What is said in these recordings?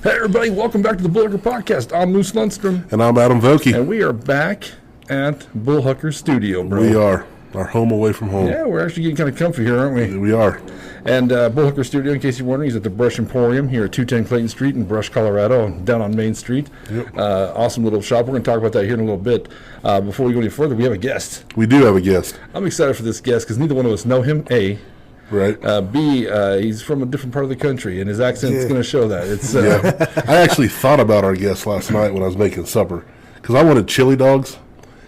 Hey, everybody, welcome back to the Bullhucker Podcast. I'm Moose Lundstrom. And I'm Adam Vokey. And we are back at Bullhucker Studio, bro. We are. Our home away from home. Yeah, we're actually getting kind of comfy here, aren't we? We are. And Bullhucker Studio, in case you're wondering, is at the Brush Emporium here at 210 Clayton Street in Brush, Colorado, down on Main Street. Yep. Awesome little shop. We're going to talk about that here in a little bit. Before we go any further, we have a guest. We do have a guest. I'm excited for this guest because neither one of us know him, A. Right. B, he's from a different part of the country, and his accent's going to show that. It's I actually thought about our guest last night when I was making supper because I wanted chili dogs.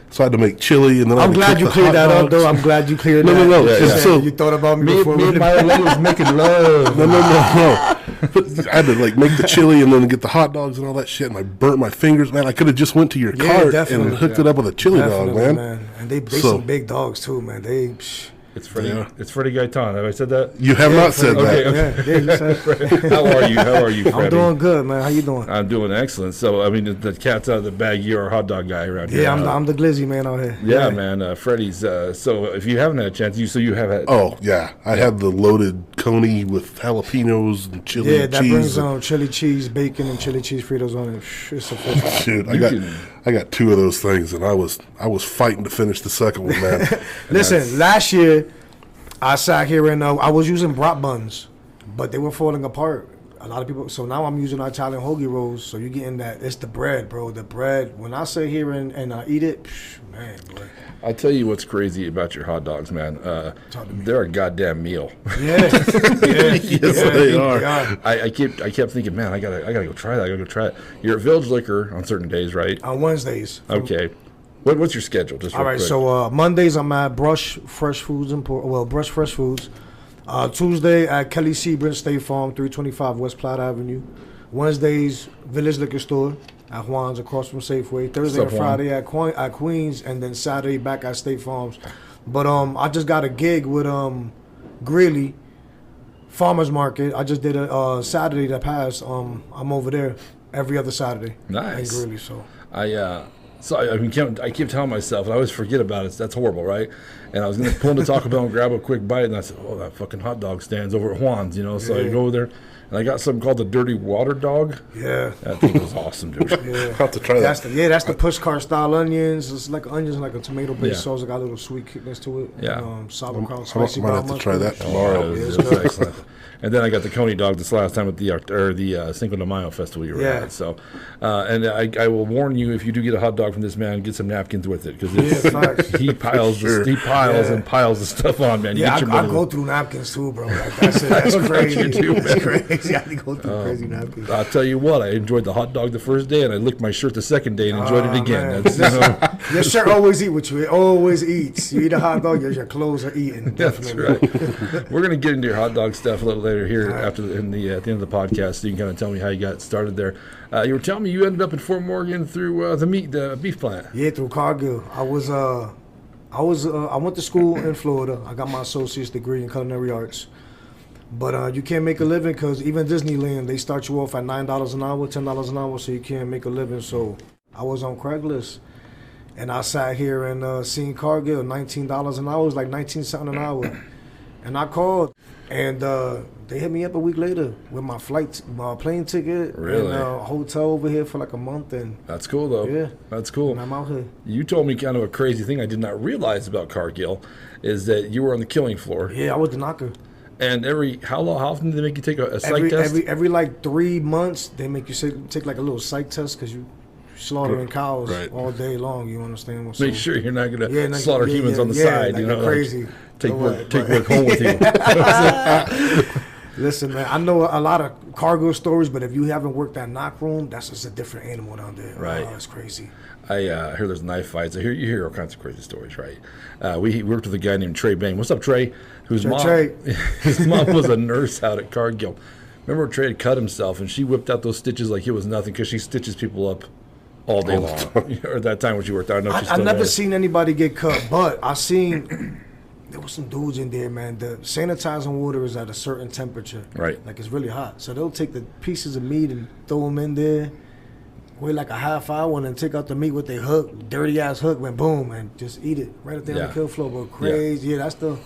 So I had to make chili, and then I'm glad you cleared that up, though. I'm glad you cleared that. No. Yeah. So you thought about me before. Me and my lady was making love. No. But I had to make the chili and then get the hot dogs and all that shit, and I burnt my fingers, man. I could have just went to your cart and hooked it up with a chili dog, man. And they some big dogs too, man. It's Freddie Gaetan. Have I said that? You have not said that. Okay. You said. How are you, Freddie? I'm doing good, man. How you doing? I'm doing excellent. So, I mean, the cat's out of the bag. You're a hot dog guy around here. Yeah, I'm the glizzy man out here. Yeah, man. Freddie's. So, if you haven't had a chance, you have had. Oh, yeah. I had the loaded coney with jalapenos and chili cheese. Yeah, that brings chili cheese, bacon, and chili cheese Fritos on it. It's official. Dude, I got two of those things, and I was fighting to finish the second one, man. Listen, last year I sat here and I was using brat buns, but they were falling apart. A lot of people. So now I'm using Italian hoagie rolls. So you're getting that. It's the bread, bro. The bread. When I sit here and I eat it, man, boy. I'll tell you what's crazy about your hot dogs, man. They're a goddamn meal. Yeah, they are. I kept thinking, man, I gotta go try that. I gotta go try it. You're at Village Liquor on certain days, right? On Wednesdays. Okay. What's your schedule? Just all right. quick. So Mondays I'm at Brush Fresh Foods. Tuesday at Kelly Sebring State Farm, 325 West Platte Avenue. Wednesdays Village Liquor Store at Juan's across from Safeway. Thursday and Friday at Queens, and then Saturday back at State Farms. But I just got a gig with Greeley Farmers Market. I just did a Saturday that passed. I'm over there every other Saturday. Nice. In Greeley, so I keep telling myself, and I always forget about it. That's horrible, right? And I was going to pull into Taco Bell and grab a quick bite, and I said, "Oh, that fucking hot dog stand's over at Juan's," So I go over there, and I got something called the Dirty Water Dog. Yeah, that thing was awesome, dude. I'll have to try that. That's the push cart style onions. It's like onions and like a tomato based sauce. It got a little sweet kickness to it. Yeah, and, sauerkraut, spicy. I might have to try that tomorrow. It was excellent. And then I got the Coney dog this last time at the Cinco de Mayo festival you were at. So, and I will warn you, if you do get a hot dog from this man, get some napkins with it because he piles and piles the stuff on, man. Yeah, I go through napkins too, bro. That's crazy. That's crazy. I go through crazy napkins. I'll tell you what, I enjoyed the hot dog the first day, and I licked my shirt the second day and enjoyed it again. Your shirt always eat with you. It always eats. You eat a hot dog, your clothes are eaten. Definitely. That's right. We're gonna get into your hot dog stuff a little later here at the end of the podcast, so you can kind of tell me how you got started there. You were telling me you ended up in Fort Morgan through the beef plant. Yeah, through Cargill. I went to school in Florida. I got my associate's degree in culinary arts. But you can't make a living because even Disneyland, they start you off at $9 an hour, $10 an hour, so you can't make a living. So I was on Craigslist, and I sat here and seen Cargill, $19 an hour. It was like 19 something an hour. And I called, and they hit me up a week later with my plane ticket, and a hotel over here for like a month. And that's cool, though. Yeah, that's cool. And I'm out here. You told me kind of a crazy thing I did not realize about Cargill is that you were on the killing floor. Yeah, I was the knocker. And how often do they make you take a psych test? Every like 3 months, they make you take like a little psych test because you slaughtering cows all day long. You understand what I'm saying? Make sure you're not going to slaughter humans on the side. Like crazy. Take work home with you. Listen, man, I know a lot of cargo stories, but if you haven't worked that knock room, that's just a different animal down there. Right. Oh, it's crazy. I hear there's knife fights. You hear all kinds of crazy stories, right? We worked with a guy named Trey Bain. What's up, Trey? His mom was a nurse out at Cargill. Remember Trey had cut himself, and she whipped out those stitches like it was nothing because she stitches people up all day long. Or at that time when she worked out. I never seen anybody get cut, but I seen there was some dudes in there, man. The sanitizing water is at a certain temperature. Right. Like it's really hot. So they'll take the pieces of meat and throw them in there, wait like a half hour, and then take out the meat with their hook, dirty ass hook, went boom, and just eat it right up there on the kill floor. But crazy. Yeah, that's the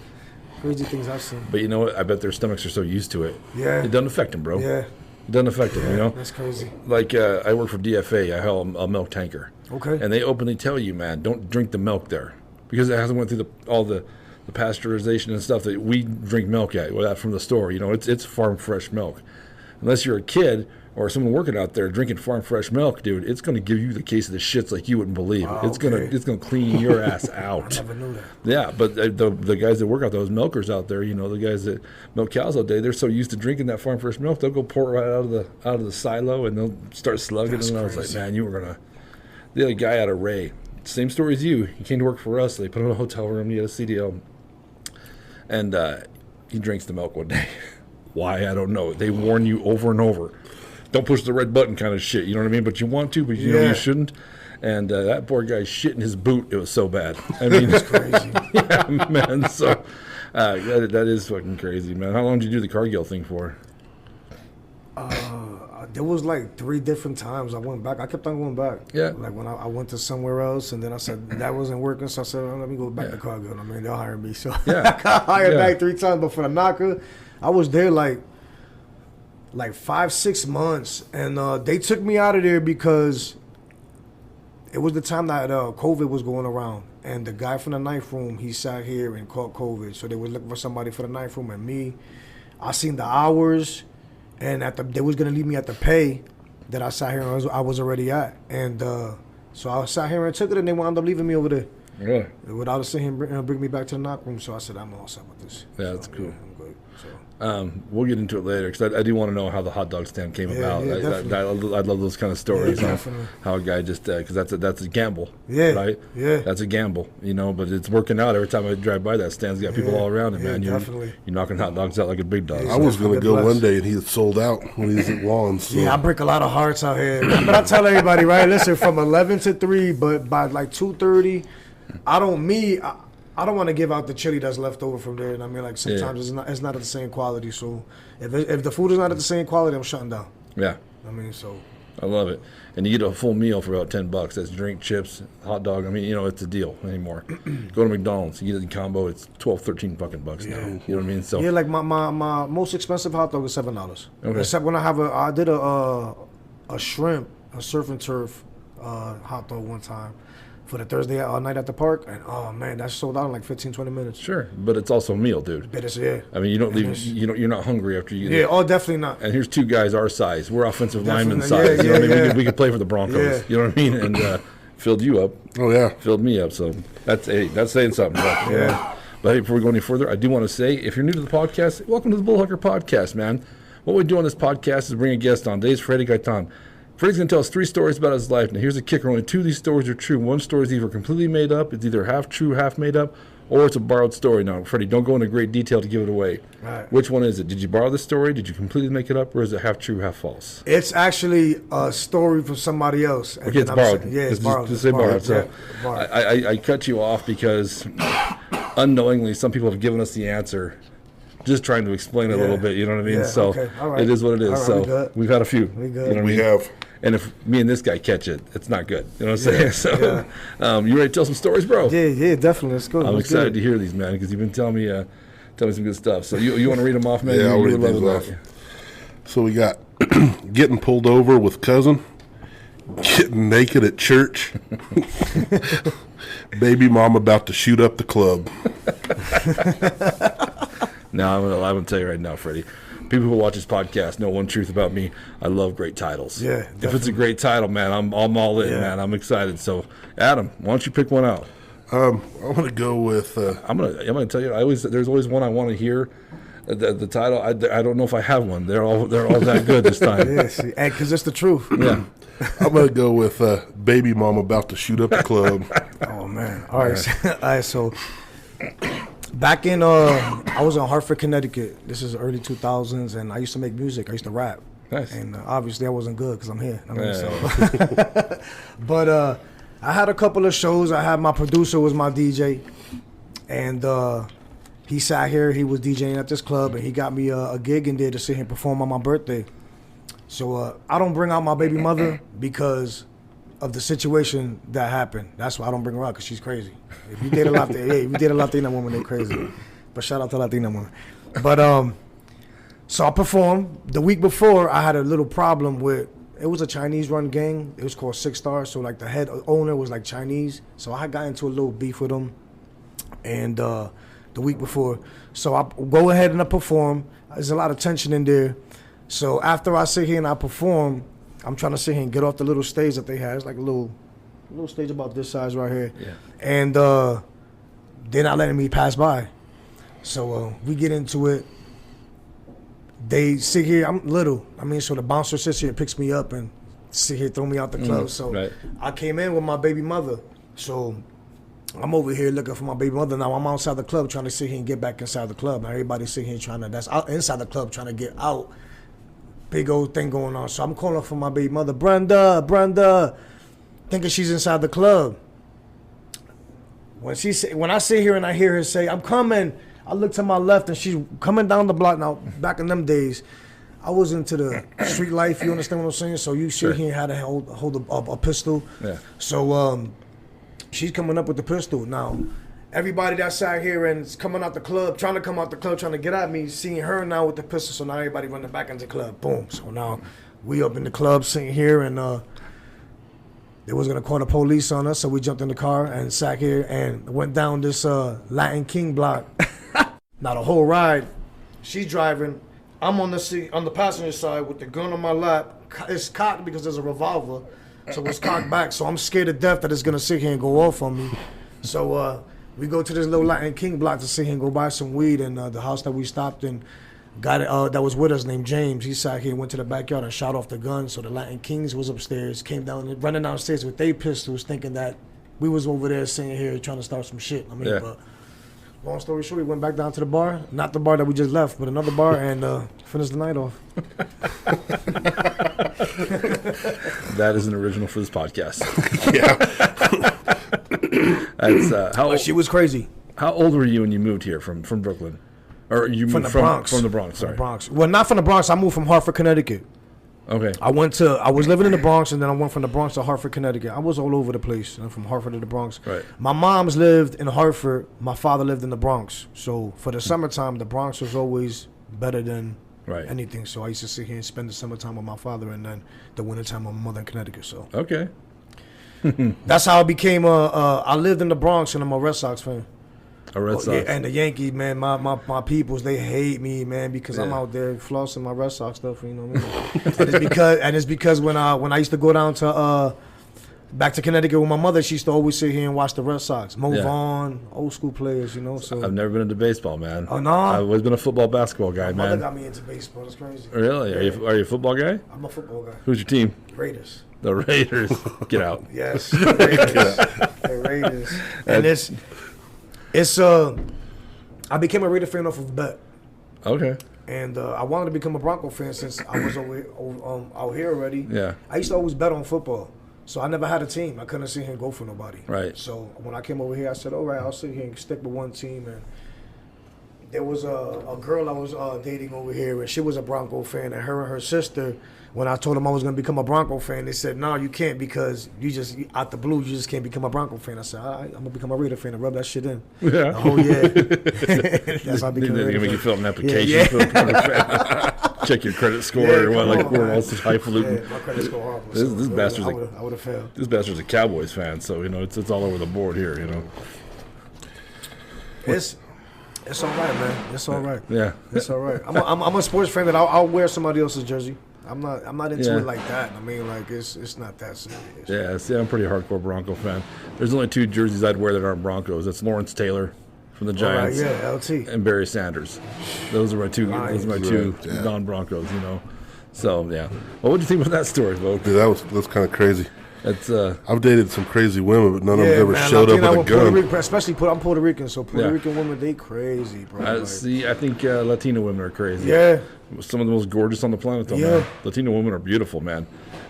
crazy things I've seen. But you know what? I bet their stomachs are so used to it. Yeah. It doesn't affect them, bro. Yeah. It doesn't affect them, you know? That's crazy. Like, I work for DFA. I haul a milk tanker. Okay. And they openly tell you, man, don't drink the milk there. Because it hasn't went through all the pasteurization and stuff that we drink milk at from the store. You know, it's farm fresh milk. Unless you're a kid or someone working out there drinking farm fresh milk, dude, it's going to give you the case of the shits like you wouldn't believe. It's gonna clean your ass out. I never knew that. Yeah, but the guys that work out, those milkers out there, you know, the guys that milk cows all day, they're so used to drinking that farm fresh milk, they'll go pour it right out of the silo and they'll start slugging. And I was like, man, you were gonna. The other guy out of Ray, same story as you. He came to work for us. They put him in a hotel room. He had a CDL, and he drinks the milk one day. Why, I don't know. They warn you over and over. Don't push the red button kind of shit. You know what I mean? But you want to, but you know you shouldn't. And that poor guy shit in his boot. It was so bad. I mean, it's crazy. Yeah, man. So that is fucking crazy, man. How long did you do the Cargill thing for? There was like 3 different times I went back. I kept on going back. Yeah. Like when I went to somewhere else, and then I said that wasn't working, so I said, let me go back to Cargill. I mean, they'll hire me. So I got hired back 3 times, but for the knocker, I was there like 5-6 months, and they took me out of there because it was the time that COVID was going around, and the guy from the knife room, he sat here and caught COVID, so they were looking for somebody for the knife room, and me, I seen the hours, and they was gonna leave me at the pay that I sat here and I was already at, and so I sat here and took it, and they wound up leaving me over there. Really? Without saying him bring me back to the knock room, so I said I'm all set with this. Yeah, that's cool. Yeah, I'm good. So. We'll get into it later because I do want to know how the hot dog stand came about. I love those kind of stories. How a guy just because that's a gamble. Yeah, right. Yeah, that's a gamble, you know. But it's working out every time I drive by that stand's got people all around it, man. You're knocking hot dogs out like a big dog. I was gonna go one day and he had sold out when he was at Juan's. So. Yeah, I break a lot of hearts out here. But I tell everybody, right? Listen, from 11 to 3, but by like 2:30, I don't want to give out the chili that's left over from there. And I mean, like sometimes it's not at the same quality. So if the food is not at the same quality, I'm shutting down. Yeah. I mean, so. I love it. And you get a full meal for about $10. That's drink, chips, hot dog. I mean, you know, it's a deal anymore. Go to McDonald's, you get the combo. It's $12, $13 bucks now. You know what I mean? So like my most expensive hot dog is $7. Okay. Except when I did a shrimp, a surf and turf hot dog one time. For the Thursday night at the park, and oh man, that's sold out in like 15-20 minutes. Sure, but it's also a meal, dude. But it's, I mean, you don't leave. You're not hungry after you. Yeah, definitely not. And here's 2 guys our size. We're offensive lineman size. You know what I mean? We could play for the Broncos. You know what I mean? And filled you up. Oh yeah, filled me up. So that's saying something. But, but hey, before we go any further, I do want to say, if you're new to the podcast, welcome to the Bullhucker podcast, man. What we do on this podcast is bring a guest on. Today's Freddie Gaetan. Freddie's going to tell us 3 stories about his life. Now, here's the kicker. Only 2 of these stories are true. One story is either completely made up, it's either half true, half made up, or it's a borrowed story. Now, Freddie, don't go into great detail to give it away. Right. Which one is it? Did you borrow the story? Did you completely make it up? Or is it half true, half false? It's actually a story from somebody else. Okay, it's borrowed. It's borrowed. Just say borrowed. So borrowed. I cut you off because unknowingly some people have given us the answer. Just trying to explain it a little bit, you know what I mean? So it is what it is. Right, so we've had a few. We good. You know what we have. And if me and this guy catch it, it's not good. You know what I'm saying? So, you ready to tell some stories, bro? Yeah, definitely. Let's go. I'm excited to hear these, man, because you've been telling me some good stuff. So you want to read them off, man? Yeah, I'll read these off. So we got getting pulled over with cousin, getting naked at church, baby mom about to shoot up the club. Now, I'm going to tell you right now, Freddie. People who watch this podcast know one truth about me. I love great titles. Yeah, definitely. If it's a great title, man, I'm all in, man. I'm excited. So, Adam, why don't you pick one out? I'm going to go with. I'm gonna tell you. There's always one I want to hear. The title. I don't know if I have one. They're all that good this time. Yes, because it's the truth. Yeah. I'm going to go with baby mom about to shoot up the club. Oh man. All right. All right. So. Back in, I was in Hartford, Connecticut. This is early 2000s, and I used to make music. I used to rap. Nice. And obviously, I wasn't good because I'm here. So. But I had a couple of shows. I had my producer was my DJ, and he sat here. He was DJing at this club, and he got me a gig in there to sit here and perform on my birthday. So I don't bring out my baby mother because of the situation that happened. That's why I don't bring her out, because she's crazy. If you date a Latina woman, they're crazy. But shout out to Latina woman. But So I performed. The week before, I had a little problem with, it was a Chinese-run gang. It was called Six Stars. So, like, the head owner was, like, Chinese. So I got into a little beef with him. And the week before. So I go ahead and I perform. There's a lot of tension in there. So after I sit here and I perform, I'm trying to sit here and get off the little stage that they have. It's like a little stage about this size right here. Yeah. And they're not letting me pass by. So we get into it. They sit here. I'm little. I mean, so the bouncer sits here and picks me up and sit here, throw me out the club. So I came in with my baby mother. So I'm over here looking for my baby mother. Now I'm outside the club trying to sit here and get back inside the club. Now everybody's sitting here that's out inside the club trying to get out. Big old thing going on. So I'm calling for my baby mother, Brenda, thinking she's inside the club. When I sit here and I hear her say, "I'm coming," I look to my left and she's coming down the block. Now, back in them days, I was into the street life. You understand what I'm saying? So you sit here and had to hold a pistol. Yeah. So she's coming up with the pistol. Now, everybody that sat here and is coming out the club, trying to come out the club, trying to get at me, seeing her now with the pistol. So now everybody running back into the club. Boom. So now we up in the club sitting here and they was going to call the police on us. So we jumped in the car and sat here and went down this Latin King block. Now the whole ride, she's driving. I'm on the seat, on the passenger side with the gun on my lap. It's cocked because there's a revolver. So it's cocked back. So I'm scared to death that it's going to sit here and go off on me. So we go to this little Latin King block to sit here and go buy some weed. And the house that we stopped in, guy that was with us named James, he sat here, went to the backyard and shot off the gun. So the Latin Kings was upstairs, came down, running downstairs with their pistols, thinking that we was over there sitting here trying to start some shit. I mean, but long story short, we went back down to the bar, not the bar that we just left, but another bar, and finished the night off. That is an original for this podcast. That's she was crazy. How old were you when you moved here from Brooklyn? Or you moved from the Bronx? From the Bronx, sorry. From the Bronx. Well, not from the Bronx. I moved from Hartford, Connecticut. Okay. I was living in the Bronx, and then I went from the Bronx to Hartford, Connecticut. I was all over the place, from Hartford to the Bronx. Right. My mom's lived in Hartford. My father lived in the Bronx. So for the summertime, the Bronx was always better than anything. So I used to sit here and spend the summertime with my father, and then the wintertime with my mother in Connecticut. So okay. That's how I became I lived in the Bronx, and I'm a Red Sox fan. A Red Sox. Yeah, and the Yankees, man, my peoples, they hate me, man, because I'm out there flossing my Red Sox stuff, you know what I mean? and it's because when I used to go down to back to Connecticut with my mother, she used to always sit here and watch the Red Sox. Move on, old school players, you know. So I've never been into baseball, man. Oh no, I've always been a football basketball guy, my man. mother got me into baseball. That's crazy. Really? Yeah. Are you a football guy? I'm a football guy. Who's your team? Raiders. The Raiders. Get out. Yes, the Raiders. The Raiders. And it's I became a Raider fan off of bet. Okay. And I wanted to become a Bronco fan since I was out here already. Yeah. I used to always bet on football. So I never had a team. I couldn't sit here and go for nobody. Right. So when I came over here, I said, all right, I'll sit here and stick with one team. And there was a girl I was dating over here, and she was a Bronco fan. And her sister, when I told them I was going to become a Bronco fan, they said, no, you can't, because you just, out the blue, you just can't become a Bronco fan. I said, all right, I'm going to become a Raider fan and rub that shit in. Yeah. Oh, yeah. That's how I became a Raider fan. Make you fill out an application for a Bronco fan. Check your credit score or what, like we're all such highfalutin. Yeah, my credit score horrible. This bastard's I would have failed. This bastard's a Cowboys fan, so, you know, it's all over the board here, you know. It's all right, man. It's all right. Yeah. It's all right. I'm a sports fan that I'll wear somebody else's jersey. I'm not into it like that. I mean, like it's not that serious. Yeah, see, I'm a pretty hardcore Bronco fan. There's only two jerseys I'd wear that aren't Broncos. That's Lawrence Taylor from the Giants. Right, yeah, LT. And Barry Sanders. Those are my two. Nice. Those are my two non-Broncos. You know. So yeah. Well, what do you think about that story, Vogue? Dude, that's kind of crazy. It's I've dated some crazy women, but none of them ever showed up with a gun. Especially I'm Puerto Rican, so Puerto Rican women, they crazy, bro. See, I think Latino women are crazy. Yeah. Some of the most gorgeous on the planet, though, man. Latino women are beautiful, man.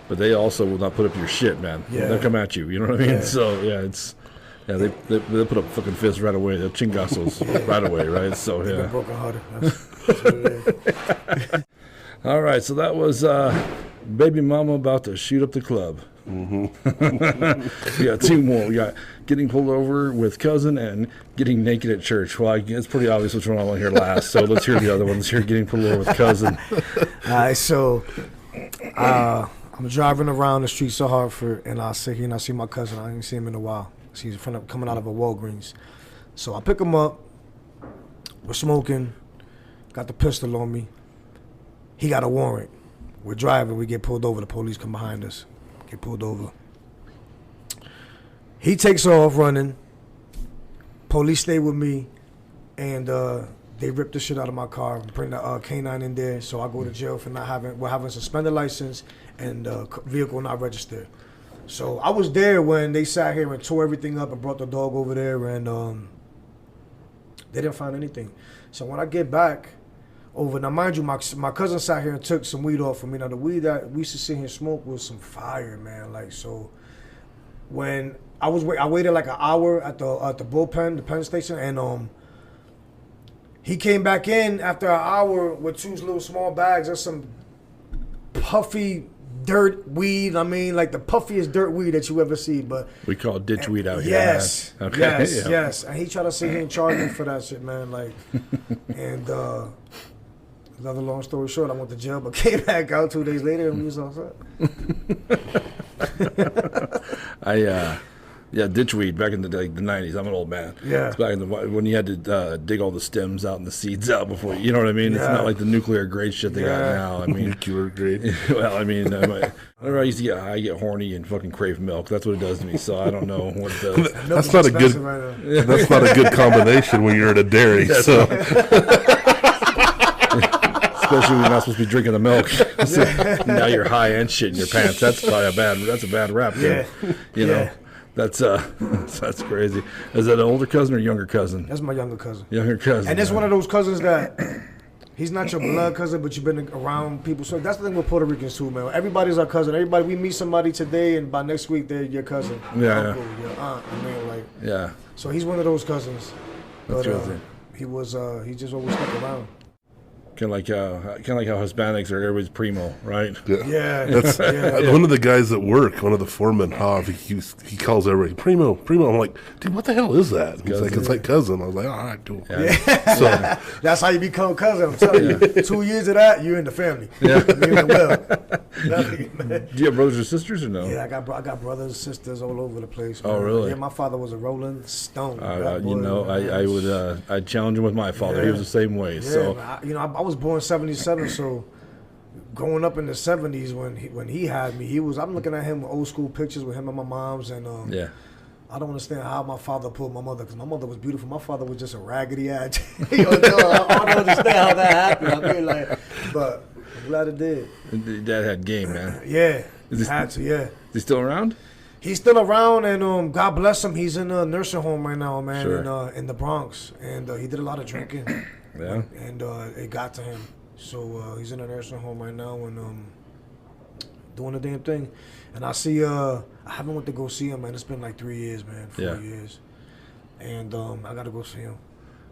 But they also will not put up your shit, man. Yeah. They'll come at you, you know what I mean? Yeah. So, yeah, they put up fucking fists right away. They'll chingazos right away, right? So, yeah. Broken hearted. That's what it is. All right, so that was Baby Mama about to shoot up the club. Mm-hmm. We got two more. We got getting pulled over with cousin and getting naked at church. Well, it's pretty obvious which one I want to hear last. So let's hear the other one. Let's hear getting pulled over with cousin. All right, so I'm driving around the streets of Hartford, and I sit here and I see my cousin. I ain't seen him in a while. He's coming out of a Walgreens. So I pick him up. We're smoking. Got the pistol on me. He got a warrant. We're driving. We get pulled over. The police come behind us. Get pulled over. He takes off running. Police stay with me, and they rip the shit out of my car. Bring the canine in there, so I go to jail for having suspended license and vehicle not registered. So I was there when they sat here and tore everything up and brought the dog over there, and they didn't find anything. So when I get back over, now mind you, my cousin sat here and took some weed off of me. Now the weed that we used to sit here and smoke was some fire, man. Like, so when I waited like an hour at the bullpen, the pen station, and he came back in after an hour with two little small bags of some puffy dirt weed. I mean, like the puffiest dirt weed that you ever see. But we call it ditch weed out here. Yes, okay. yes, yes. And he tried to sit here and charge me for that shit, man. Like, and another long story short, I went to jail, but came back out 2 days later, and we was all set. Yeah, ditchweed back in the 90s. I'm an old man. Yeah. It's back in when you had to dig all the stems out and the seeds out before, you know what I mean? Yeah. It's not like the nuclear grade shit they got now. I mean, nuclear grade. Well, I mean, whenever I used to get high, I get horny and fucking crave milk. That's what it does to me. So I don't know what it does. That's not a good. Right, that's not a good combination when you're at a dairy. So. Especially when you're not supposed to be drinking the milk. So now you're high and shit in your pants. That's probably a bad rap. Yeah. You know. That's crazy. Is that an older cousin or younger cousin? That's my younger cousin. Younger cousin. And it's one of those cousins that he's not your blood cousin, but you've been around people. So that's the thing with Puerto Ricans too, man. Everybody's our cousin. Everybody, we meet somebody today, and by next week they're your cousin, your uncle, your aunt. I mean, like. Yeah. So he's one of those cousins. That's but he just always stuck around. Kind of like how Hispanics are everybody's primo, right? Yeah. That's one of the guys at work, one of the foremen, Hav, he calls everybody primo. I'm like, dude, what the hell is that? He's like, it's like cousin. I was like, all right, cool. Yeah. So that's how you become cousin. I'm telling you. 2 years of that, you're in the family. Yeah. You're in the well. Do you have brothers or sisters or no? Yeah, I got brothers and sisters all over the place. Man. Oh, really? Yeah, my father was a Rolling Stone. I challenge him with my father. Yeah. He was the same way. Yeah, so I was born 77, so growing up in the 70s when he had me, I'm looking at him with old school pictures with him and my mom's, and I don't understand how my father pulled my mother, because my mother was beautiful. My father was just a raggedy ass. I don't understand how that happened. I mean, like, but I'm glad it did. Your dad had game, man. Yeah, had to. Yeah. Is he still around? He's still around, and God bless him. He's in a nursing home right now, man, sure. in the Bronx, and he did a lot of drinking. Yeah. And it got to him. So he's in a nursing home right now and doing the damn thing. And I haven't went to go see him, man. It's been like 3 years, man. 4 years. And I got to go see him.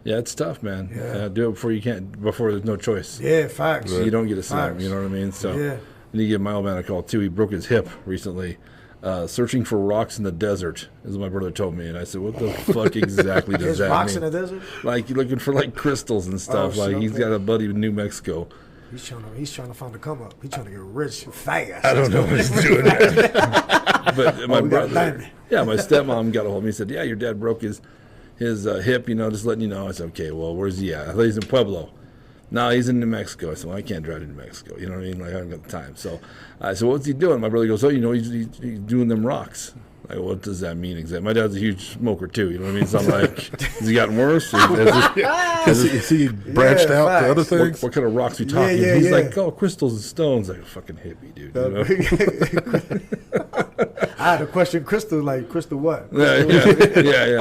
Yeah, it's tough, man. Yeah. Do it before there's no choice. Yeah, facts. You don't get to see him, you know what I mean? So I need to give my old man a call, too. He broke his hip recently. Searching for rocks in the desert, is what my brother told me, and I said, "What the fuck exactly does that mean?" Rocks in the desert? Like you're looking for like crystals and stuff. He's got a buddy in New Mexico. He's trying to find a come up. He's trying to get rich fast. I don't know what he's doing. But my brother, my stepmom got a hold of me and said, "Yeah, your dad broke his hip. Just letting you know." I said, "Okay, well, where's he at?" I thought he's in Pueblo. No, he's in New Mexico. I said, well, I can't drive to New Mexico. You know what I mean? Like, I haven't got the time. So I said, what's he doing? My brother goes, he's doing them rocks. Like, what does that mean exactly? My dad's a huge smoker, too. You know what I mean? So I'm like, has he gotten worse? Has he branched out to other things? What kind of rocks are we talking? He's like, crystals and stones. Like, a fucking hippie, dude. I had a question, crystal, like, crystal what? Yeah.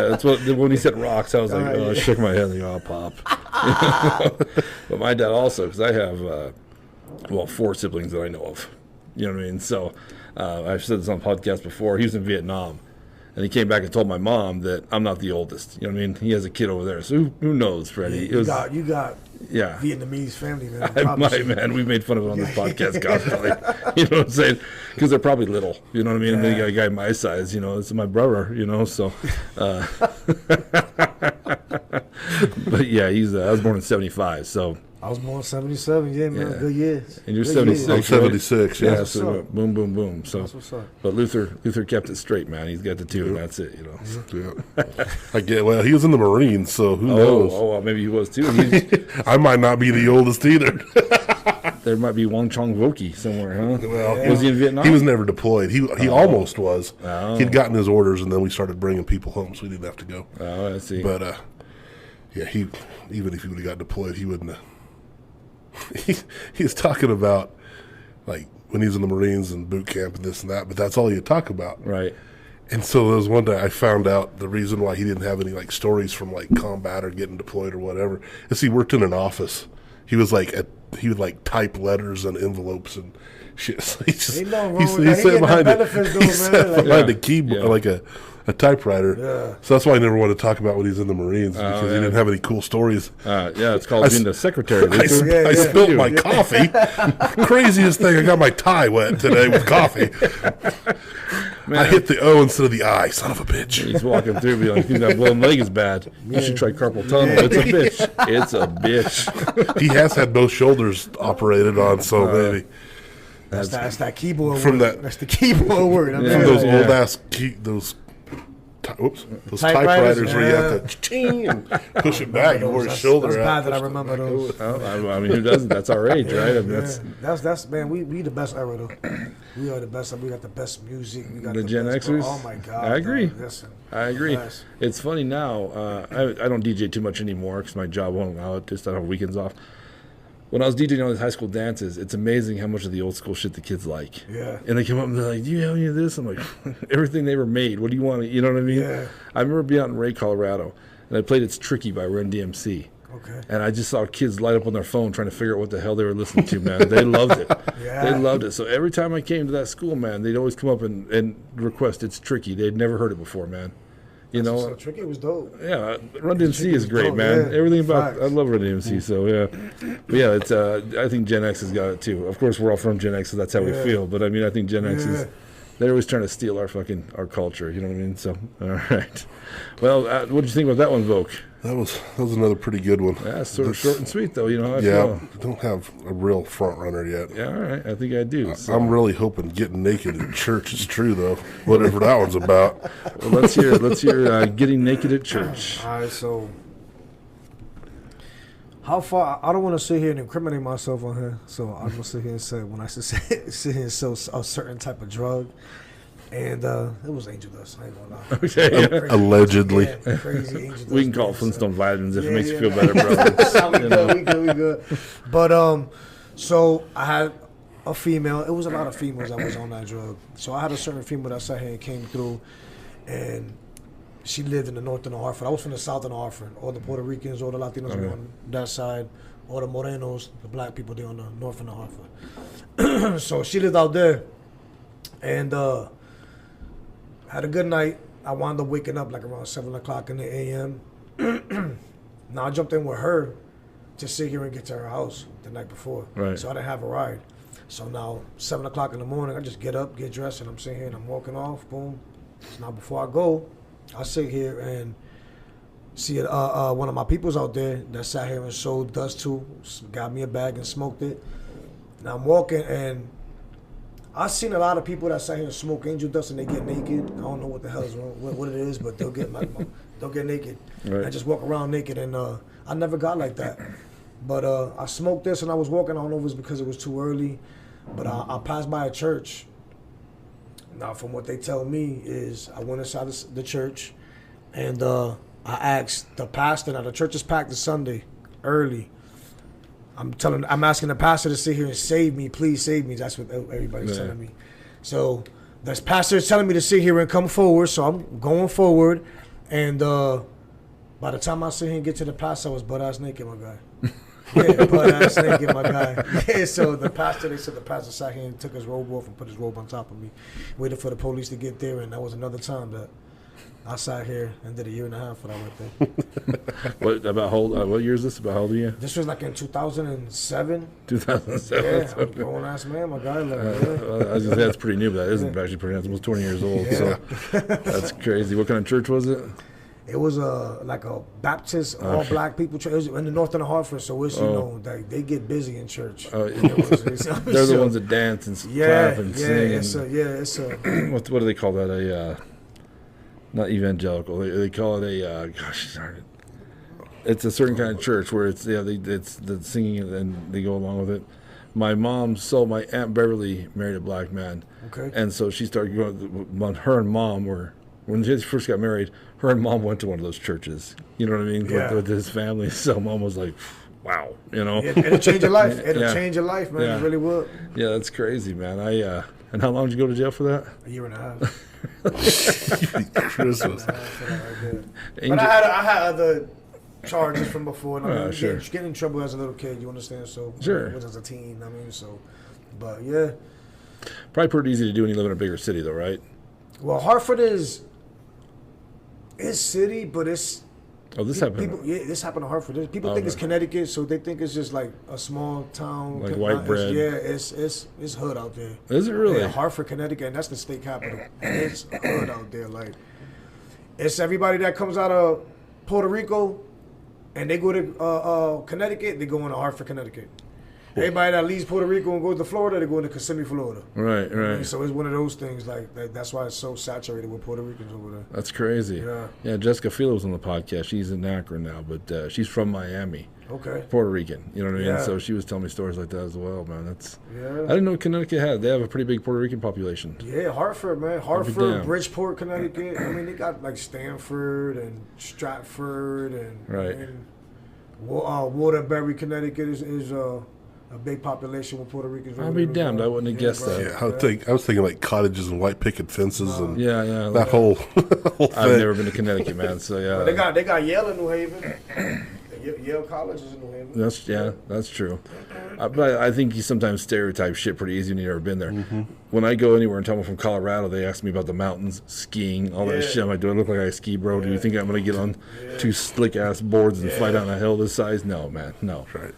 That's what, when he said rocks, I was like, I shook my head and I'll pop. But my dad also, because I have, 4 siblings that I know of. You know what I mean? So I've said this on podcasts before. He was in Vietnam. And he came back and told my mom that I'm not the oldest. You know what I mean? He has a kid over there. So who knows, Freddie? You got Vietnamese family, man. I might, man. We made fun of it on this podcast constantly. You know what I'm saying? Because they're probably little. You know what I mean? And then you got a guy my size. You know, it's my brother. You know, so. But yeah, I was born in '75, so. I was born in '77. Yeah, man, good years. And you're 76. I'm 76. Yeah, yeah. so boom, boom, boom. So, that's what's up. But Luther kept it straight, man. He's got the two, and that's it. You know. Yeah. Well, he was in the Marines, so who knows? Oh, well, maybe he was too. I might not be the oldest either. There might be Wong Chong Voki somewhere, huh? Well, was he in Vietnam? He was never deployed. He almost was. Oh. He'd gotten his orders, and then we started bringing people home, so he didn't have to go. Oh, I see. But yeah, even if he would have got deployed, he wouldn't have. He's talking about like when he was in the Marines and boot camp and this and that, but that's all he'd talk about. Right. And so there was one day I found out the reason why he didn't have any like stories from like combat or getting deployed or whatever is he worked in an office. He was like he would like type letters and envelopes and shit. So he sat behind the keyboard like a typewriter. Yeah. So that's why I never wanted to talk about when he's in the Marines because he didn't have any cool stories. Yeah, it's called being the secretary. I spilled my coffee. Craziest thing, I got my tie wet today with coffee. Man. I hit the O instead of the I, son of a bitch. He's walking through be like, that blown leg is bad. You should try carpal tunnel. It's a bitch. It's a bitch. He has had both shoulders operated on, so maybe. That's that keyboard word. That's the keyboard word. From those old ass those typewriters where you have to and push it back and wear his shoulder out. That's bad that I remember those. I mean, who doesn't? That's our age, right? I mean, that's man. We the best era though. We are the best. We got the best music. We got the Gen Xers. Oh my God! I agree. Listen, I agree. It's funny now. I don't DJ too much anymore because my job won't allow it. Just I don't have weekends off. When I was DJing on these high school dances, it's amazing how much of the old school shit the kids like. Yeah. And they come up and they're like, "Do you have any of this?" I'm like, "Everything they ever made. What do you want?" You know what I mean? Yeah. I remember being out in Ray, Colorado, and I played "It's Tricky" by Run DMC. Okay. And I just saw kids light up on their phone trying to figure out what the hell they were listening to, man. They loved it. Yeah. They loved it. So every time I came to that school, man, they'd always come up and request "It's Tricky." They'd never heard it before, man. You know, so Tricky was dope. Yeah, Run DMC is great, dope, man. Yeah. Everything about I love Run DMC. So but yeah, it's I think Gen X has got it too. Of course, we're all from Gen X, so that's how we feel. But I mean, I think Gen X is they're always trying to steal our culture. You know what I mean? So all right. Well, what did you think about that one, Voke? That was another pretty good one. Yeah, sort of short and sweet though. You know. I don't have a real front runner yet. Yeah, all right. I think I do. So. I'm really hoping getting naked in church is true though. Whatever that one's about. Well, let's hear getting naked at church. All right, so how far? I don't want to sit here and incriminate myself on here, so I'm gonna sit here and say when I sit here and sell a certain type of drug. And it was angel dust. I ain't gonna lie. Okay, allegedly. Yeah, crazy angel dust. We can call it Flintstone vitamins if it makes you feel better, brother. We good. But so I had a female. It was a lot of females that was on that drug. So I had a certain female that sat here and came through, and she lived in the north of Hartford. I was from the south of Hartford. All the Puerto Ricans, all the Latinos were on that side. All the Morenos, the black people, they on the north of Hartford. So she lived out there, and had a good night. I wound up waking up like around 7 o'clock in the a.m. Now I jumped in with her to sit here and get to her house the night before. Right. So I didn't have a ride. So now 7 o'clock in the morning, I just get up, get dressed, and I'm sitting here and I'm walking off. Boom. So now before I go, I sit here and see one of my peoples out there that sat here and sold dust too. Got me a bag and smoked it. Now I'm walking and I've seen a lot of people that sat here and smoke angel dust and they get naked. I don't know what the hell is wrong, what it is, but they'll get naked. Right. I just walk around naked, and I never got like that. But I smoked this and I was walking. I don't know if it was because it was too early, but I passed by a church. Now, from what they tell me is I went inside the church, and I asked the pastor. Now the church is packed this Sunday, early. I'm asking the pastor to sit here and save me. Please save me. That's what everybody's telling me. So the pastor is telling me to sit here and come forward. So I'm going forward. And by the time I sit here and get to the pastor, I was butt-ass naked, my guy. Yeah, butt-ass naked, my guy. Yeah, so the pastor sat here and took his robe off and put his robe on top of me. Waited for the police to get there. And that was another time that I sat here and did a year and a half for that right there. What year is this? About how old are you? This was like in 2007. 2007. Yeah, I'm a grown ass man, my guy. Like, I was gonna say that's pretty new, but that isn't actually pretty new. It's almost 20 years old. So that's crazy. What kind of church was it? It was like a Baptist, all black people church. It was in the north end of Hartford, so it's like they get busy in church. They're the ones that dance and clap and sing. It's a what do they call that? Not evangelical. They call it a gosh darn it. It's a certain kind of church where it's the singing and they go along with it. My Aunt Beverly married a black man. Okay. And so she started going. Her and Mom were when they first got married. Her and Mom went to one of those churches. You know what I mean? Yeah. With his family. So Mom was like, "Wow," you know. It'll change your life. It'll change your life, man. Yeah. It really would. Yeah, that's crazy, man. And how long did you go to jail for that? A year and a half. Christmas. But I had other charges from before. And I mean, Sure. getting in trouble as a little kid, you understand? So Sure. I was as a teen. I mean, so, but yeah. Probably pretty easy to do when you live in a bigger city, though, right? Well, Hartford is city, but it's. Oh, this happened. This happened in Hartford. People think it's Connecticut, so they think it's just like a small town. Like white bread. It's hood out there. Is it really? Yeah, Hartford, Connecticut, and that's the state capital. And it's hood out there. Like, it's everybody that comes out of Puerto Rico, and they go to Connecticut. They go into Hartford, Connecticut. Everybody that leaves Puerto Rico and goes to Florida, they go into Kissimmee, Florida. Right. And so it's one of those things. Like that's why it's so saturated with Puerto Ricans over there. That's crazy. Yeah. Jessica Fila was on the podcast. She's in Akron now, but she's from Miami. Okay. Puerto Rican. You know what I mean? Yeah. So she was telling me stories like that as well, man. Yeah. I didn't know Connecticut had. They have a pretty big Puerto Rican population. Yeah, Hartford, man. Hartford, Bridgeport, Connecticut. I mean, they got like Stamford and Stratford and Waterbury, Connecticut is a big population with Puerto Ricans. I'll be damned. I wouldn't have guessed that. Yeah, I was thinking like cottages and white picket fences and that whole thing. I've never been to Connecticut, man. So yeah, but they got Yale in New Haven. Yale College is in New Haven. That's true. But I think you sometimes stereotype shit pretty easy when you've never been there. Mm-hmm. When I go anywhere and tell them from Colorado, they ask me about the mountains, skiing, all that shit. I'm like, do I look like I ski, bro? Do you think I'm going to get on two slick ass boards and fly down a hill this size? No, man, no. Right.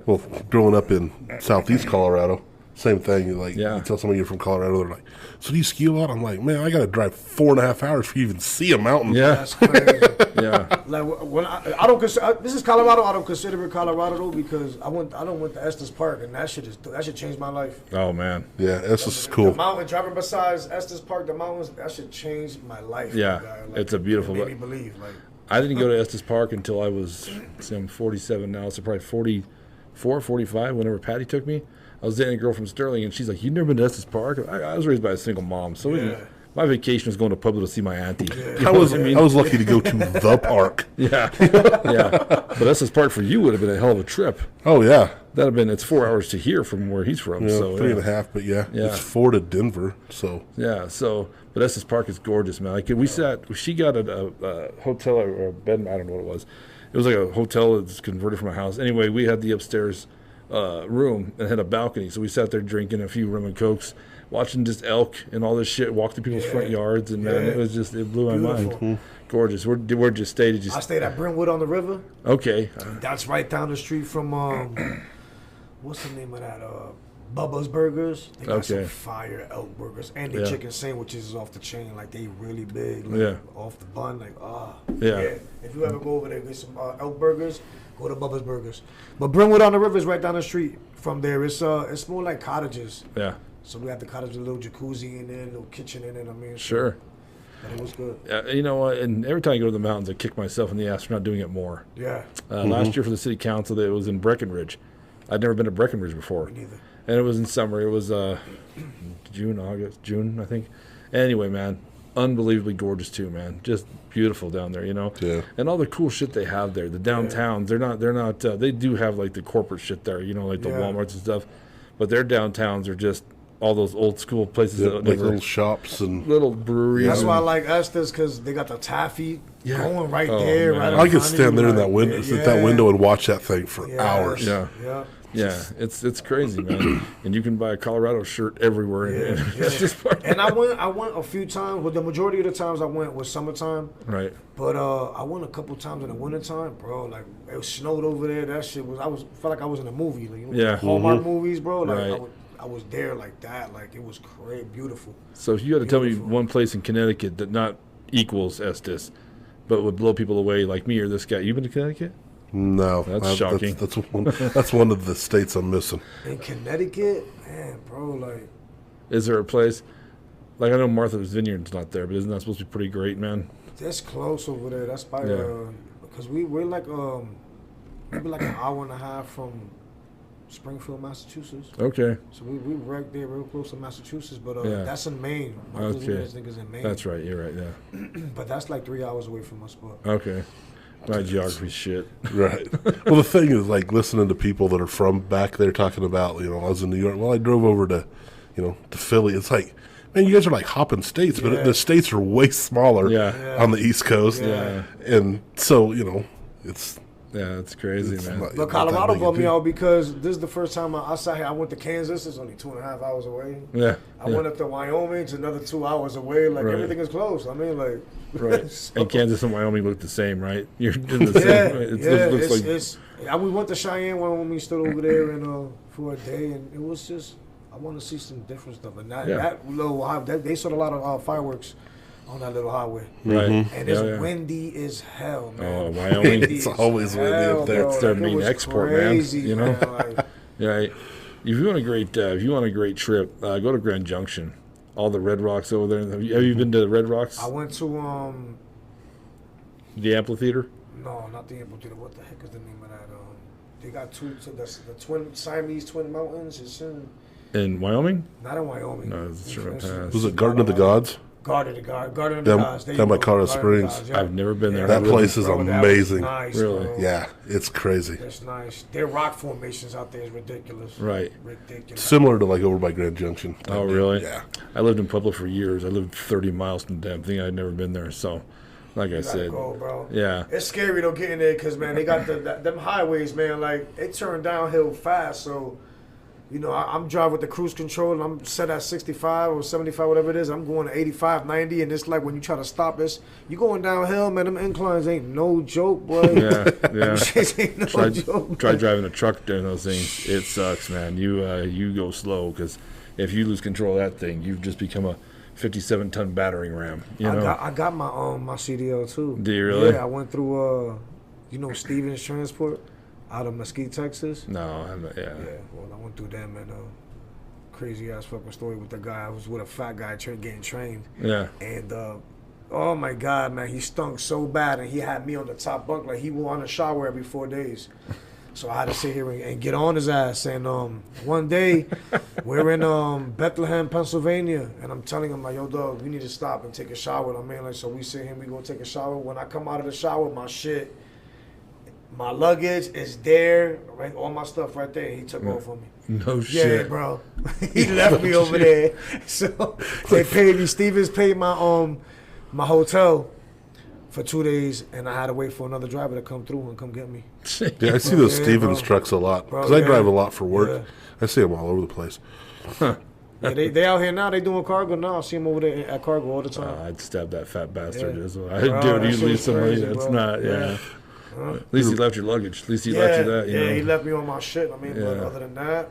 Well, growing up in southeast Colorado, same thing. You tell somebody you're from Colorado, they're like, "So do you ski a lot?" I'm like, "Man, I got to drive 4.5 hours for you to even see a mountain." Yeah, that's crazy. Yeah. Like when I don't consider this is Colorado. I don't consider it Colorado though because I went to Estes Park and that shit changed my life. Oh man. Yeah, Estes is cool. The mountain driving besides Estes Park, the mountains that shit changed my life. Yeah, it's a beautiful. It made me believe. Like I didn't go to Estes Park until I was, I'm 47 now, so probably 44, 45. Whenever Patty took me, I was dating a girl from Sterling, and she's like, "You've never been to Estes Park?" I was raised by a single mom, so my vacation was going to Pueblo to see my auntie. Yeah. I was lucky to go to the park. Yeah. But Estes Park for you would have been a hell of a trip. Oh yeah, that'd have been. It's 4 hours to here from where he's from. Yeah, so 3.5, but it's 4 to Denver. So but Estes Park is gorgeous, man. Like she got a hotel or a bed. I don't know what it was. It was like a hotel that's converted from a house. Anyway, we had the upstairs room and had a balcony, so we sat there drinking a few rum and cokes, watching just elk and all this shit walk through people's front yards, and man, it blew my mind. Mm-hmm. Gorgeous. Where'd you stay? I stayed at Brentwood on the river. Okay. That's right down the street from what's the name of that? Bubba's Burgers. They got some fire elk burgers, and the chicken sandwiches is off the chain. Like they really big. Like, off the bun. Like If you ever go over there and get some elk burgers, go to Bubba's Burgers. But Brentwood on the river is right down the street from there. It's more like cottages. Yeah. So we have the cottage, a little jacuzzi in there, a little kitchen in it. I mean, sure. But it was good. You know what? And every time I go to the mountains, I kick myself in the ass for not doing it more. Yeah. Last year for the city council, it was in Breckenridge. I'd never been to Breckenridge before. Me neither. And it was in summer. It was June, I think. Anyway, man, unbelievably gorgeous too, man. Just beautiful down there, you know. Yeah. And all the cool shit they have there. The downtowns, they're not. They do have like the corporate shit there, you know, like the Walmarts and stuff. But their downtowns are just all those old school places, that like little shops and little breweries. That's why I like Estes because they got the taffy going right there. Man. Right I could stand there in that window, that window, and watch that thing for hours. Yeah. Yeah, it's crazy, man. And you can buy a Colorado shirt everywhere. Yeah, And yeah. it's just part And I went a few times, but the majority of the times I went was summertime. right. But I went a couple times in the wintertime, bro. Like it snowed over there. That shit felt like I was in a movie. Like, you know, Yeah. Hallmark movies, bro. Like Right. I was there like that. Like it was great, beautiful. So if you had to tell me Beautiful. one place in Connecticut that not equals Estes, but would blow people away like me or this guy, you been to Connecticut? No, That's shocking. That's one of the states I'm missing. In Connecticut, man, bro, like Is there a place like I know Martha's Vineyard's not there, but isn't that supposed to be pretty great, man? that's close over there. That's by Yeah. because we're like maybe like an hour and a half from Springfield, Massachusetts. Okay, So we right there, real close to Massachusetts. But Yeah. that's in Maine. My Okay. I think is in Maine. that's right. You're right. Yeah. But that's like 3 hours away from us. But Okay. My geography shit. Right. Well, the thing is, like, listening to people that are from back there talking about, I was in New York. Well, I drove over to, to Philly. It's like, man, you guys are like hopping states, but Yeah. the states are way smaller Yeah. on the East Coast. Yeah. And so, it's Yeah, it's crazy, It's man. not- But that Colorado big a brought me deal. out because this is the first time I sat here. I went to Kansas. It's only 2.5 hours away. Yeah. I went up to Wyoming. It's another 2 hours away. Like Right. everything is close. I mean, like Right. so- And Kansas and Wyoming look the same, right? You're in the same. Yeah, Right? yeah. It looks like We went to Cheyenne when we stood over there and for a day, and it was just I want to see some different stuff. And Yeah. that little highway, they saw a lot of fireworks on that little highway, right. and it's Yeah, yeah. windy as hell, man. Oh, Wyoming. It's always windy up there. It's their Like, it main was export, man, crazy, you know? man. Like, Yeah. If you want a great trip, go to Grand Junction. All the Red Rocks over there. Have you been to the Red Rocks? I went to The amphitheater? no, not the amphitheater. What the heck is the name of that? They got two. So that's the Siamese twin mountains. It's In Wyoming? not in Wyoming. No, it's sure past. was it Garden of the Gods? Garden of the Gods. There down you by go. Colorado Garden of the Springs. Gods, yeah. I've never been there. That place is Bro, that was amazing. Nice, Really? bro. Yeah, it's crazy. It's nice. Their rock formations out there is ridiculous. Right. Ridiculous. Similar to like over by Grand Junction. Oh, really? Yeah. I lived in Pueblo for years. I lived 30 miles from the damn thing. I'd never been there. So, like I You gotta said, go, bro. yeah. It's scary though getting there because man, they got them highways, man. Like it turned downhill fast, so I'm driving with the cruise control and I'm set at 65 or 75, whatever it is. I'm going to 85, 90, and it's like when you try to stop this, you going downhill, man. Them inclines ain't no joke, boy. Yeah, yeah. Shit ain't no joke. Try driving a truck during those things. It sucks, man. You go slow because if you lose control of that thing, you've just become a 57-ton battering ram. You know? I got my CDL too. Do you really? Yeah, I went through Stevens Transport out of Mesquite, Texas. No, I'm not, yeah. Yeah, well, I went through them and crazy ass fucking story with the guy. I was with a fat guy getting trained, Yeah. and oh my god, man, he stunk so bad, and he had me on the top bunk like he wore on a shower every 4 days. So I had to sit here and get on his ass. And one day, we're in Bethlehem, Pennsylvania, and I'm telling him like, "Yo, dog, we need to stop and take a shower." I mean, like, so we sit here, we go take a shower. When I come out of the shower, my luggage is there, right? All my stuff right there. He took off on me. No Yeah, shit. bro. He left me over there. So they paid me. Stevens paid my my hotel for 2 days, and I had to wait for another driver to come through and come get me. Yeah, I see those Yeah, Stevens bro. trucks a lot Bro, because I yeah. drive a lot for work. Yeah. I see them all over the place. Yeah, they out here now. They doing cargo now. I see them over there at cargo all the time. I'd stab that fat bastard Yeah. as well. I'd Bro, do it. that You shit leave was somebody crazy, that's bro. not, yeah. Yeah. At least he left your luggage. At least he left you that, you know. He left me on my shit. I mean, but Yeah. other than that,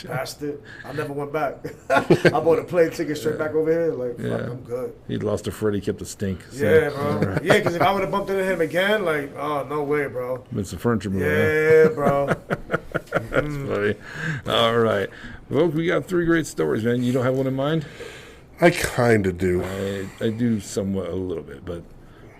passed it. I never went back. I bought a plane ticket straight back over here. Like, fuck, Yeah. I'm good. He lost to Freddie, kept the stink. So. Yeah, bro. Yeah, because if I would have bumped into him again, like, oh, no way, bro. It's a furniture movie. Yeah, bro. That's funny. All right. Well, we got 3 great stories, man. You don't have one in mind? I kind of do. I do somewhat a little bit, but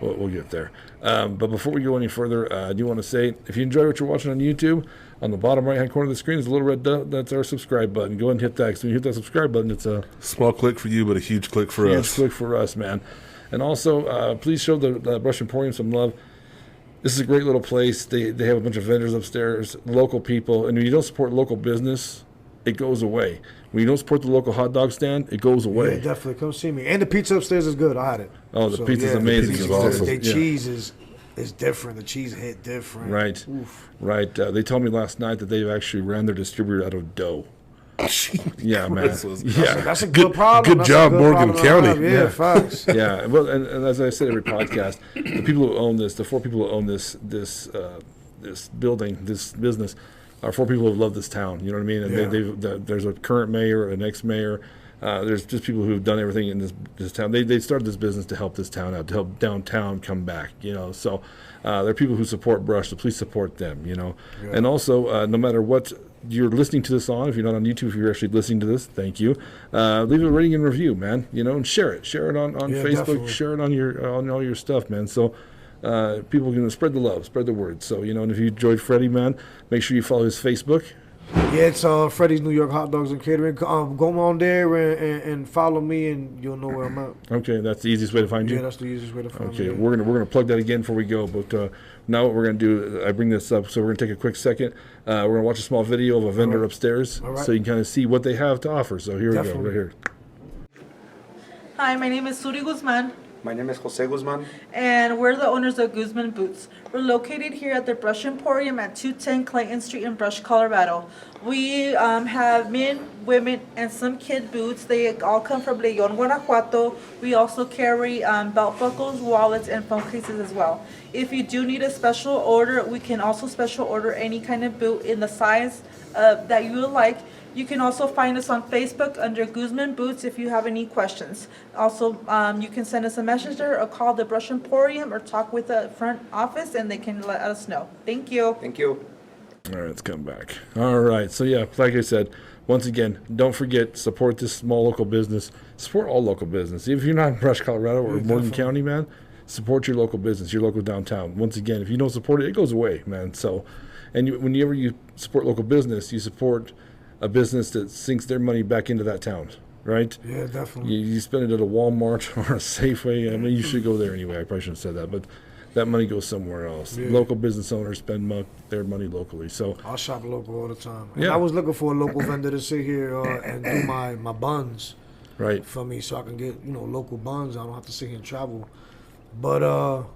we'll get there. But before we go any further, I do want to say, if you enjoy what you're watching on YouTube, on the bottom right-hand corner of the screen is a little red dot. That's our subscribe button. Go ahead and hit that. So when you hit that subscribe button, it's a Small click for you, but a huge click for huge us. click for us, man. And also, please show the Brush Emporium some love. This is a great little place. They have a bunch of vendors upstairs, local people. And when you don't support local business, it goes away. When you don't support the local hot dog stand, it goes Yeah, away. definitely. Come see me. And the pizza upstairs is good. I had it. Oh, the pizza's amazing. pizza's The awesome. The Yeah. cheese is it's different. The cheese hit different. Right. Oof. Right. They told me last night that they've actually ran their distributor out of dough. Yeah, man. That's a good problem. Good job, Morgan County. Yeah, facts. Yeah. Well, and as I said every podcast, the people who own this, the 4 people who own this building, this business, are 4 people who love this town. You know what I mean? And there's a current mayor, an ex-mayor. There's just people who've done everything in this town. They started this business to help this town out, to help downtown come back. You know, so there are people who support Brush. So please support them. You know, and also no matter what you're listening to this on, if you're not on YouTube, if you're actually listening to this, thank you. Leave a rating and review, man. You know, and share it on Facebook, definitely. Share it on all your stuff, man. So people can spread the love, spread the word. So, you know, and if you enjoyed Freddie, man, make sure you follow his Facebook. Yeah, it's Freddie's New York Hot Dogs and Catering. Go on there and follow me, and you'll know where I'm at. Okay, that's the easiest way to find you? Yeah, that's the easiest way to find me. Okay, we're gonna plug that again before we go, but now what we're going to do, I bring this up, so we're going to take a quick second. We're going to watch a small video of a vendor upstairs so you can kind of see what they have to offer. So here we go, right here. Hi, my name is Suri Guzman. My name is Jose Guzman. And we're the owners of Guzman Boots. We're located here at the Brush Emporium at 210 Clayton Street in Brush, Colorado. We have men, women, and some kid boots. They all come from León, Guanajuato. We also carry belt buckles, wallets, and phone cases as well. If you do need a special order, we can also special order any kind of boot in the size that you would like. You can also find us on Facebook under Guzman Boots if you have any questions. Also, you can send us a messenger or call the Brush Emporium or talk with the front office and they can let us know. Thank you. Thank you. All right, let's come back. All right, so yeah, like I said, once again, don't forget, support this small local business. Support all local business. If you're not in Brush, Colorado or Morgan County, man, support your local business, your local downtown. Once again, if you don't support it, it goes away, man. So, and whenever you support local business, you support a business that sinks their money back into that town, right? Yeah, definitely. You spend it at a Walmart or a Safeway. I mean, you should go there anyway. I probably shouldn't have said that, but that money goes somewhere else. Yeah. Local business owners spend their money locally. So I shop local all the time. And I was looking for a local vendor to sit here and do my buns for me so I can get, local buns. I don't have to sit here and travel. But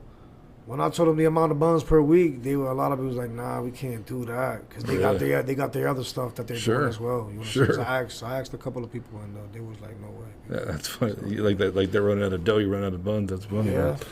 when I told them the amount of buns per week, a lot of people was like, "Nah, we can't do that," because they got their other stuff that they're doing as well. So I asked a couple of people, and they was like, "No way." Yeah, that's funny. Like that, like they're running out of dough, you run out of buns. That's funny. Yeah. Right?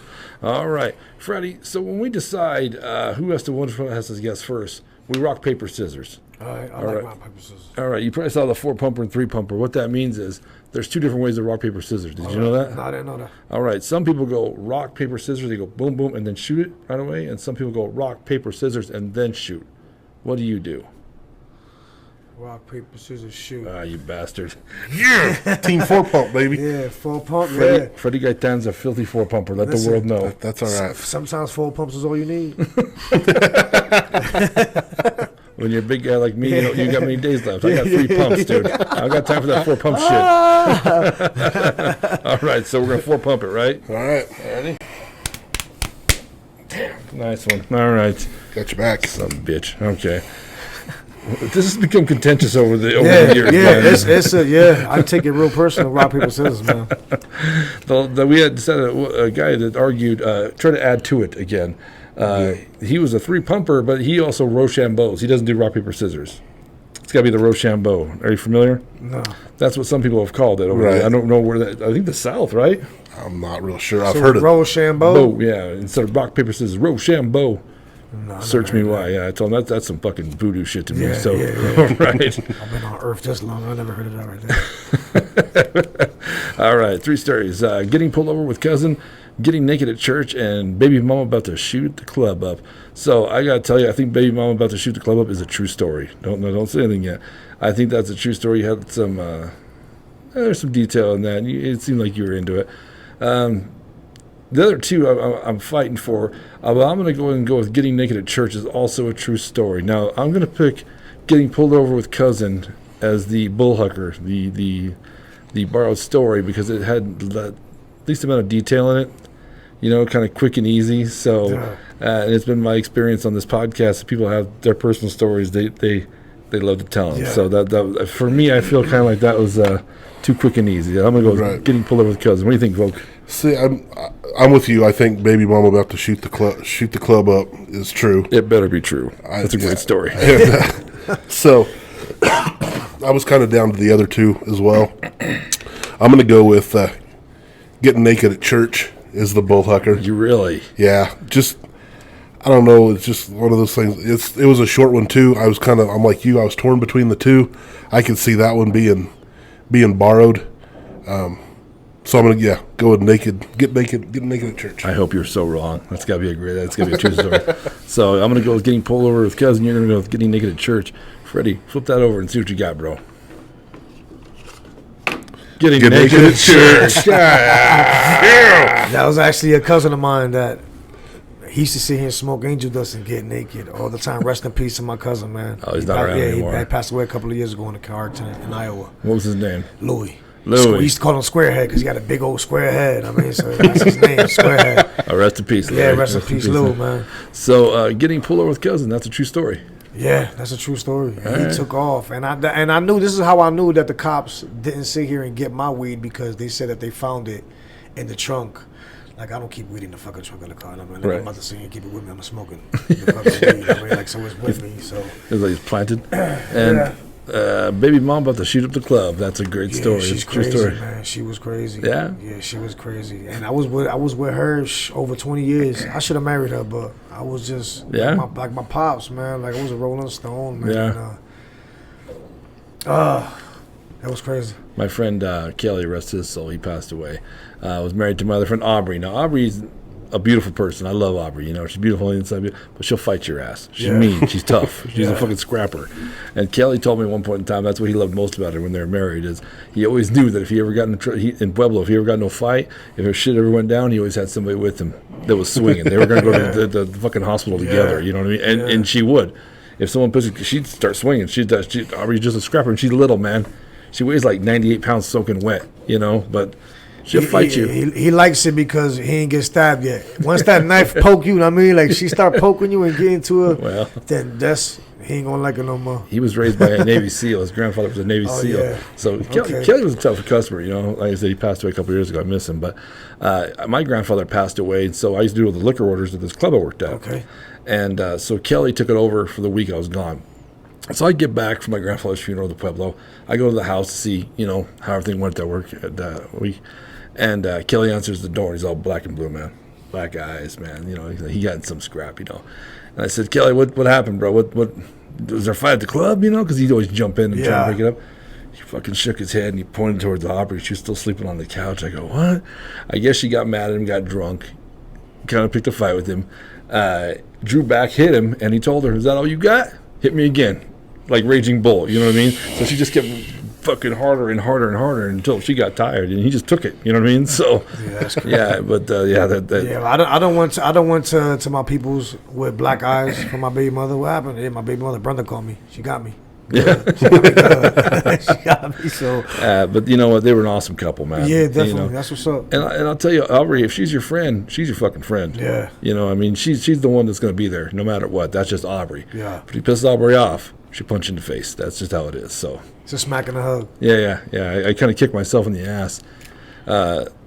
All right, Freddie. So when we decide who has to guess first, we rock paper scissors. All right, I like rock paper scissors. All right, you probably saw the 4-pumper and 3-pumper. What that means is there's 2 different ways to rock paper scissors. Did you know that? No, I didn't know that. All right, some people go rock paper scissors. They go boom boom and then shoot it right away, and some people go rock paper scissors and then shoot. What do you do? Rock paper scissors shoot. Ah, you bastard! Yeah, Team 4-pump, baby. Yeah, 4-pump. Freddie Gaetan's a filthy 4-pumper. Let the world know. That's all right. Sometimes 4 pumps is all you need. When you're a big guy like me, you got many days left. I got 3 pumps, dude. I got time for that 4-pump shit. All right, so we're going to 4-pump it, right? All right. Ready? Damn. Nice one. All right. Got your back. Son of a bitch. Okay. This has become contentious over the years. I take it real personal. Rock paper scissors, man. We had a guy that argued, try to add to it again. He was a 3-pumper, but he also Rochambeaus. He doesn't do rock paper scissors. It's got to be the Rochambeau. Are you familiar? No. That's what some people have called it over there. I don't know where that. I think the South, right? I'm not real sure. I've heard it. Rochambeau. Yeah, instead of rock paper scissors, Rochambeau. No, Search me why. Yeah, I told him that's some fucking voodoo shit to me. Yeah. Right. I've been on Earth this long. I never heard of that right there. All right, 3 stories. Getting pulled over with cousin, getting naked at church, and baby mama about to shoot the club up. So I got to tell you, I think baby mama about to shoot the club up is a true story. Don't say anything yet. I think that's a true story. You had some, there's some detail in that. It seemed like you were into it. The other 2 I'm fighting for. I'm going to go with getting naked at church is also a true story. Now, I'm going to pick getting pulled over with cousin as the Bullhucker, the borrowed story, because it had the least amount of detail in it, kind of quick and easy. So and it's been my experience on this podcast that people have their personal stories. They love to tell them. Yeah. So that for me, I feel kind of like that was too quick and easy. I'm going to go with getting pulled over with cousin. What do you think, Volk? See, I'm with you. I think baby mama about to shoot the club up is true. It better be true. That's a great story. So I was kind of down to the other two as well. I'm going to go with getting naked at church is the Bullhucker. You really? Yeah. Just, I don't know. It's just one of those things. It was a short one too. I'm like you. I was torn between the two. I could see that one being borrowed. So I'm gonna go with get naked at church. I hope you're so wrong. That's gotta be a true story. So I'm gonna go with getting pulled over with cousin. You're gonna go with getting naked at church. Freddie, flip that over and see what you got, bro. Get naked at church. That was actually a cousin of mine that he used to sit here and smoke angel dust and get naked all the time. Rest in peace to my cousin, man. Oh, he's not around anymore. He passed away a couple of years ago in a car accident in Iowa. What was his name? Louis. We used to call him Squarehead because he got a big old square head. I mean, so that's his name, Squarehead. Rest in peace. Yeah, rest in peace, Lou, man. So getting pulled over with cousin, that's a true story. Yeah, that's a true story. He took off, and I knew, this is how I knew that the cops didn't sit here and get my weed, because they said that they found it in the trunk. Like, I don't keep weed in the fucking trunk of the car. I mean, I'm about to sit here and keep it with me. I'm smoking the fucking weed. I mean, like, so it's with me. So it's like he's planted. And baby mom about to shoot up the club. That's a great story. She's true crazy, story. man. She was crazy. Yeah? Yeah, she was crazy. And I was with her over 20 years. I should have married her, but I was just like my pops, man. Like, I was a Rolling Stone, man. Yeah. That was crazy. My friend Kelly, rest his soul, he passed away. Was married to my other friend Aubrey. Now Aubrey's a beautiful person. I love Aubrey. You know, she's beautiful on the inside, but she'll fight your ass. She's mean. She's tough. She's a fucking scrapper. And Kelly told me at one point in time that's what he loved most about her when they were married, is he always knew that if he ever got in Pueblo, if he ever got in a fight, if her shit ever went down, he always had somebody with him that was swinging. They were going to go to the fucking hospital together. You know what I mean? And she would. If someone pushes, she'd start swinging. Aubrey's just a scrapper, and she's little, man. She weighs like 98 pounds soaking wet, you know, but she'll fight you. He likes it because he ain't get stabbed yet. Once that knife poke you know what I mean? Like, she start poking you and get into it, then he ain't gonna like it no more. He was raised by a Navy SEAL. His grandfather was a Navy SEAL. Yeah. So Kelly was a tough customer, you know. Like I said, he passed away a couple of years ago. I miss him. But my grandfather passed away, and so I used to do all the liquor orders at this club I worked at. Okay. And so Kelly took it over for the week I was gone. So I get back from my grandfather's funeral at the Pueblo. I go to the house to see, you know, how everything went at work at week. And Kelly answers the door. He's all black and blue, man. Black eyes, man. You know, he got in some scrap, you know. And I said, Kelly, what happened, bro? What was there a fight at the club, you know? Because he'd always jump in and try to break it up. He fucking shook his head and he pointed towards the Aubrey. She was still sleeping on the couch. I go, what? I guess she got mad at him, got drunk, kind of picked a fight with him. Drew back, hit him, and he told her, is that all you got? Hit me again. Like Raging Bull, you know what I mean? So she just kept fucking harder and harder and harder until she got tired, and he just took it. You know what I mean? So that's crazy. I don't want to my peoples with black eyes from my baby mother. What happened? Yeah, my baby mother Brenda called me. She got me. Yeah, she got me good. She got me. So, but you know what? They were an awesome couple, man. Yeah, definitely. You know? That's what's up. And I'll tell you, Aubrey, if she's your friend, she's your fucking friend. Yeah. You know, I mean, she's the one that's going to be there no matter what. That's just Aubrey. Yeah. If you piss Aubrey off, she punch you in the face. That's just how it is. So. It's a smack and a hug. Yeah. I kind of kicked myself in the ass.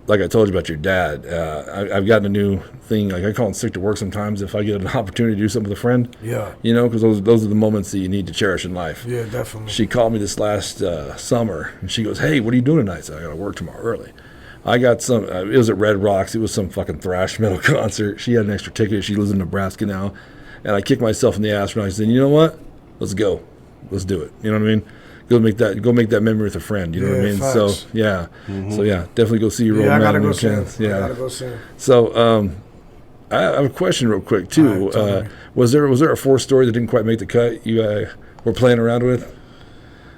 Like I told you about your dad, I've gotten a new thing. Like, I call it sick to work sometimes if I get an opportunity to do something with a friend. Yeah. You know, because those are the moments that you need to cherish in life. Yeah, definitely. She called me this last summer, and she goes, hey, what are you doing tonight? I said, I got to work tomorrow early. I got some, it was at Red Rocks. It was some fucking thrash metal concert. She had an extra ticket. She lives in Nebraska now. And I kicked myself in the ass, and I said, you know what? Let's go. Let's do it. You know what I mean? Go make that memory with a friend. You know what I mean? Facts. So so definitely go see your old man. I gotta go see him. I gotta go see him. So I have a question real quick too. Right, was there a fourth story that didn't quite make the cut you were playing around with,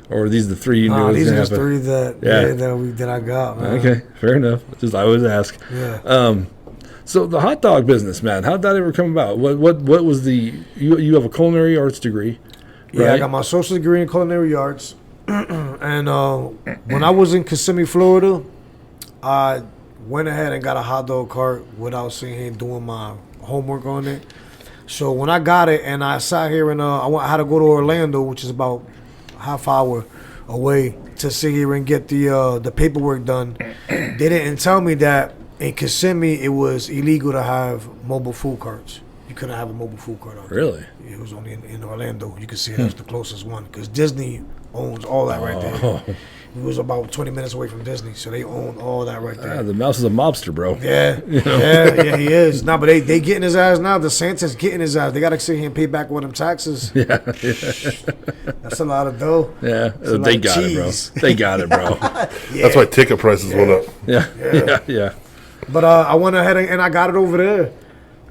or are these the three you knew? These are the three that I got. Man. Okay, fair enough. Just I always ask. Yeah. So the hot dog business, man, how did that ever come about? What was the you have a culinary arts degree? Right? Yeah, I got my associate's degree in culinary arts. And when I was in Kissimmee, Florida, I went ahead and got a hot dog cart without sitting here doing my homework on it. So when I got it and I sat here and I had to go to Orlando, which is about a half hour away, to sit here and get the paperwork done. They didn't tell me that in Kissimmee, it was illegal to have mobile food carts. You couldn't have a mobile food cart out there. Really? It was only in Orlando. You could see that's the closest one because Disney owns all that right there. It was about 20 minutes away from Disney, so they own all that right there. The mouse is a mobster, bro. Yeah, yeah, he is. Nah, but they getting his ass now. The Santa's getting his ass. They got to sit here and pay back all them taxes. Yeah. That's a lot of dough. Yeah, they got it, bro. They got it, bro. That's why ticket prices went up. Yeah. But I went ahead and I got it over there.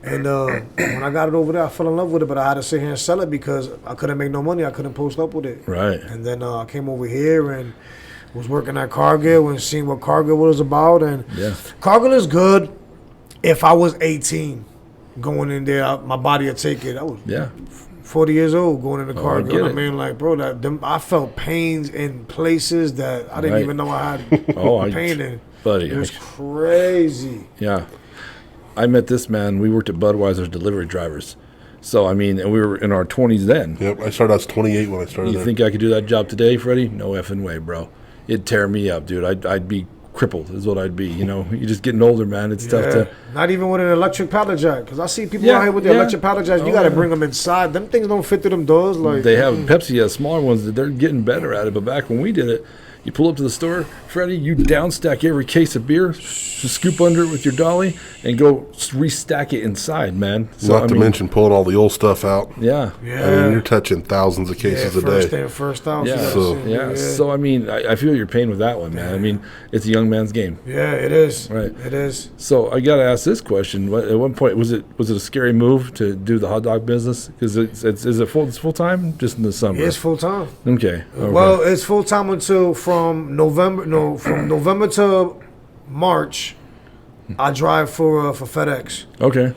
And when I got it over there, I fell in love with it. But I had to sit here and sell it because I couldn't make no money. I couldn't post up with it. Right. And then I came over here and was working at Cargill and seeing what Cargill was about. And Cargill is good if I was 18 going in there. My body would take it. I was 40 years old going into Cargill. I mean, like, bro, I felt pains in places that I didn't even know I had pain in. Buddy. It was crazy. Yeah. I met this man. We worked at Budweiser's delivery drivers. So, I mean, and we were in our 20s then. Yep, I started, I was 28 when I started You think I could do that job today, Freddie? No effing way, bro. It'd tear me up, dude. I'd be crippled is what I'd be, you know. You're just getting older, man. It's tough to... Not even with an electric pallet jack, because I see people out here with the electric pallet jacks. You got to bring them inside. Them things don't fit through them doors. Like they have Pepsi has smaller ones that they're getting better at it. But back when we did it, you pull up to the store, Freddie, you downstack every case of beer, scoop under it with your dolly, and go restack it inside, man. So, Not to mention pulling all the old stuff out. Yeah. I mean, you're touching thousands of cases a day. First in, first out. So, I mean, I feel your pain with that one, man. I mean, it's a young man's game. Yeah, it is. Right. It is. So I got to ask this question. At one point, was it a scary move to do the hot dog business? Because is it full time? Just in the summer? It's full time. Okay. Well, it's full time until from November to March. I drive for FedEx. Okay.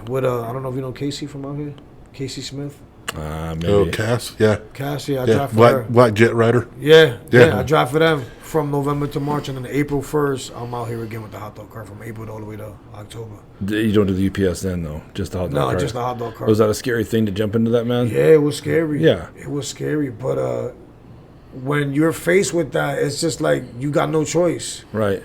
With I don't know if you know Casey from out here, Casey Smith. Maybe. Oh, Cass, yeah. Cass, I drive for her. Black Jet Rider. Yeah, I drive for them from November to March, and then April 1st, I'm out here again with the hot dog cart from April all the way to October. You don't do the UPS then, though? Just the hot dog cart? No, just the hot dog cart. Was that a scary thing to jump into that, man? Yeah, it was scary. Yeah. It was scary, but when you're faced with that, it's just like you got no choice. Right.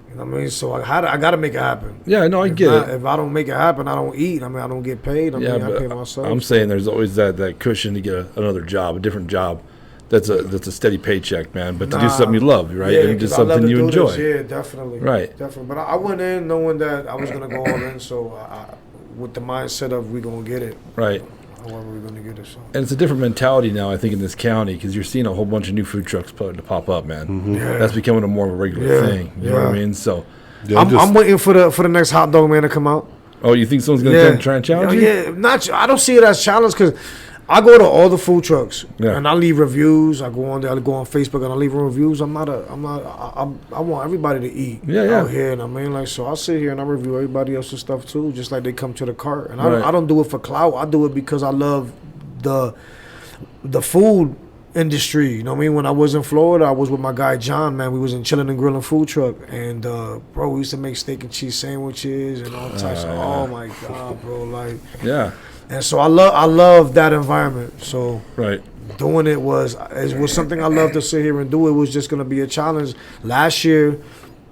You know what I mean? So I got to make it happen. Yeah, no, I get it. If I don't make it happen, I don't eat. I mean, I don't get paid. I pay myself. I'm saying there's always that cushion to get another job, a different job. That's a steady paycheck, man. But to do something you love, right? Yeah, and just something you enjoy. Yeah, definitely. Right. Definitely. But I went in knowing that I was going to go all in. So with the mindset of we're going to get it. Right. However we're going to get it. So. And it's a different mentality now, I think, in this county because you're seeing a whole bunch of new food trucks to pop up, man. Mm-hmm. Yeah. That's becoming a more of a regular thing. You know what I mean? So... Yeah, I'm waiting for the next hot dog man to come out. Oh, you think someone's gonna come try and challenge you? Yeah, I don't see it as challenge because I go to all the food trucks and I leave reviews. I go on there, I go on Facebook and I leave reviews. I want everybody to eat out here, and I mean, like, so I'll sit here and I review everybody else's stuff too, just like they come to the cart. And I don't do it for clout. I do it because I love the food industry. You know what I mean? When I was in Florida, I was with my guy John, man. We was in Chillin' and Grillin' food truck, and bro, we used to make steak and cheese sandwiches and all types of. Oh my god, bro! Like and so I love that environment. So doing it was something I love to sit here and do. It was just gonna be a challenge. Last year,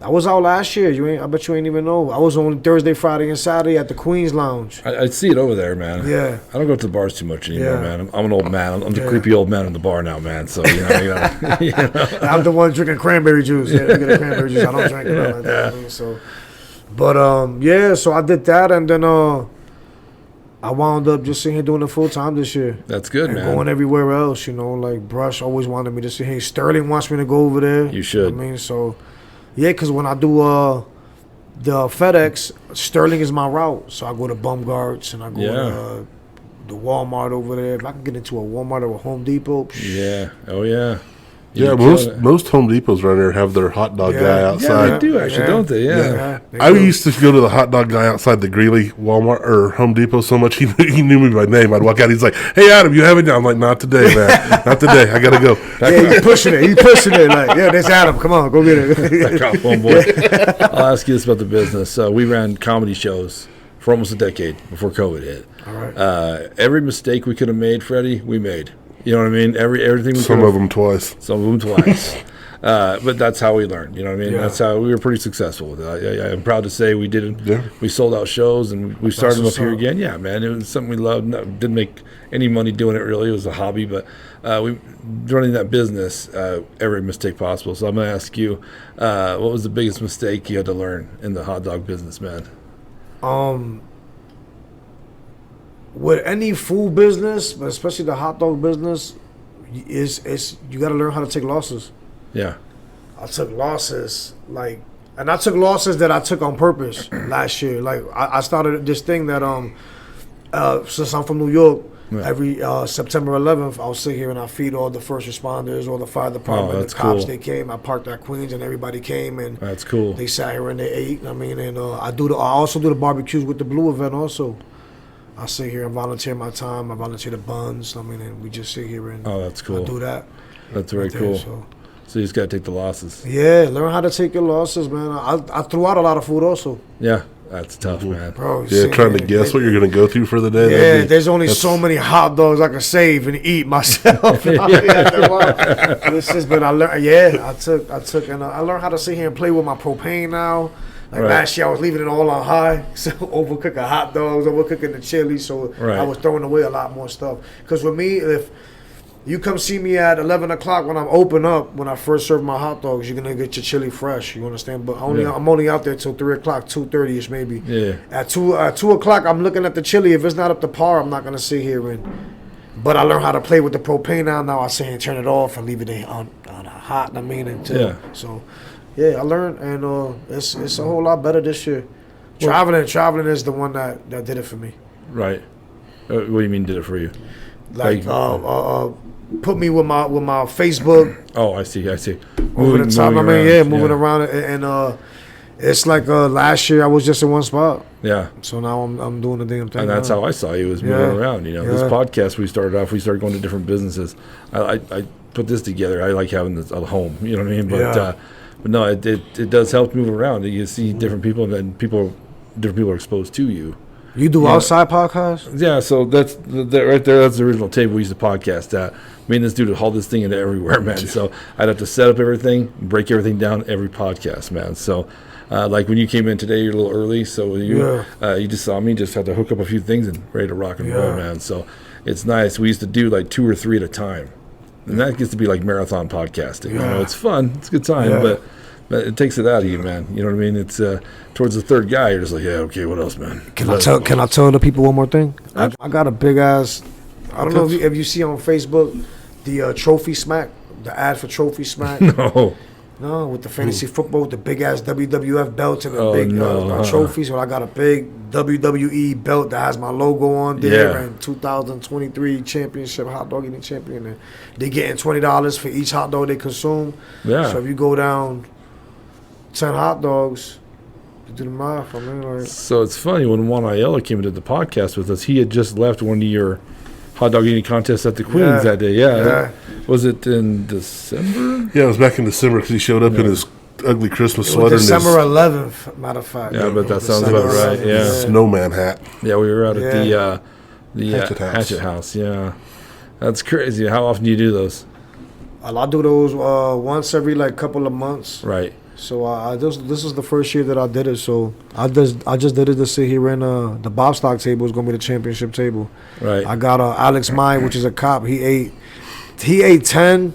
I was out last year. I bet you ain't even know. I was on Thursday, Friday, and Saturday at the Queen's Lounge. I see it over there, man. Yeah. I don't go to the bars too much anymore, man. I'm an old man. I'm the creepy old man in the bar now, man. So, you know. I'm the one drinking cranberry juice. Yeah, I get cranberry juice. I don't drink it like that. I mean, so, but, so I did that, and then I wound up just sitting here doing it full time this year. That's good, and man. Going everywhere else, you know, like Brush always wanted me to sit here. Sterling wants me to go over there. You should. I mean, so... Yeah, because when I do the FedEx, Sterling is my route. So I go to Bumgarts and I go to the Walmart over there. If I can get into a Walmart or a Home Depot. Yeah. Oh, yeah. Yeah, most Home Depots around there have their hot dog guy outside. Yeah, they do actually, don't they? Yeah. I used to go to the hot dog guy outside the Greeley Walmart or Home Depot so much he knew me by name. I'd walk out, he's like, "Hey, Adam, you have it now?" I'm like, "Not today, man. Not today. I gotta go." Yeah, he's pushing it. Like, yeah, that's Adam. Come on, go get it. Back off, homeboy. I'll ask you this about the business. We ran comedy shows for almost a decade before COVID hit. All right. Every mistake we could have made, Freddie, we made. You know what I mean? Everything. Some of them twice. Some of them twice. But that's how we learned. You know what I mean? Yeah. That's how we were pretty successful with it. I'm proud to say we did it. Yeah. We sold out shows and we started them up what's here up. again. Yeah, man, it was something we loved. Didn't make any money doing it really. It was a hobby, but we running that business, every mistake possible. So I'm gonna ask you, what was the biggest mistake you had to learn in the hot dog business, man? With any food business, but especially the hot dog business, is you got to learn how to take losses. Yeah. I took losses, and I took losses that I took on purpose last year. Like I started this thing that since I'm from New York, every September 11th, I'll sit here and I feed all the first responders, all the fire department, that's the cops. cool. They came. I parked at Queens, and everybody came and That's cool. they sat here and they ate. I mean, and I also do the barbecues with the Blue event also. I sit here and volunteer my time. I volunteer the buns. I mean, and we just sit here and That's cool. I do that. That's very right there, cool. so. So you just got to take the losses. Yeah, learn how to take your losses, man. I threw out a lot of food also, Yeah, that's tough, man. bro. you Yeah, see, trying to man, guess what you're going to go through for the day. Yeah, there's only so many hot dogs I can save and eat myself. But I learned. Yeah, I took, and I learned how to sit here and play with my propane now. Like Right. last year, I was leaving it all on high, so overcooking hot dogs, overcooking the chili, so Right. I was throwing away a lot more stuff. Because with me, if you come see me at 11 o'clock when I'm open up, when I first serve my hot dogs, you're going to get your chili fresh, you understand? But I'm only out there till 3 o'clock, 2:30ish maybe. Yeah. At 2 o'clock, I'm looking at the chili. If it's not up to par, I'm not going to sit here and... But I learned how to play with the propane now. Now I sit here and turn it off and leave it on hot, I mean, until... Yeah. So, yeah, I learned, and it's a whole lot better this year. Traveling is the one that did it for me. Right. What do you mean did it for you? Like, put me with my Facebook Oh, I see. over the top. I mean, around. moving around, and it's like last year I was just in one spot. Yeah. So now I'm doing the damn thing. And that's now. how I saw you, was moving Yeah. around. This Yeah. podcast, we started going to different businesses. I put this together. I like having this at home. You know what I mean? But Yeah. but no, it does help move around. You see different people, and then different people are exposed to you. You do outside podcasts? Yeah, so that's that right there. That's the original table we used to podcast at. Me and this dude would haul this thing into everywhere, man. So I'd have to set up everything, break everything down every podcast, man. So like when you came in today, you're a little early, so you just saw me, just had to hook up a few things and ready to rock and roll, man. So it's nice. We used to do like 2 or 3 at a time, and that gets to be like marathon podcasting. It's fun, it's a good time, but it takes it out of you, man. You know what I mean? It's towards the third guy, you're just like, yeah, okay, what else, man? Can I tell the people one more thing? I got a big ass. I don't know if you see on Facebook the Trophy Smack, the ad for Trophy Smack. No, with the fantasy football, with the big ass WWF belts and the big trophies. Well, I got a big WWE belt that has my logo on there, and 2023 championship hot dog eating champion. And they getting $20 for each hot dog they consume. Yeah. So if you go down 10 hot dogs, you do the math. I mean, like, So it's funny, when Juan Ayala came into the podcast with us, he had just left one of your hot dog eating contests at the Queens that day. Yeah. Was it in December? Yeah, it was back in December because he showed up in his ugly Christmas it sweater was and December his 11th, matter of fact. Yeah, but that sounds December about right. 11th, Yeah. snowman hat. Yeah, we were out at the Hatchet House. Yeah. That's crazy. How often do you do those? I do those once every couple of months. Right. So this is the first year that I did it. So I just did it to sit here in the bobstock table. Is gonna be the championship table. Right. I got Alex May, which is a cop. He ate 10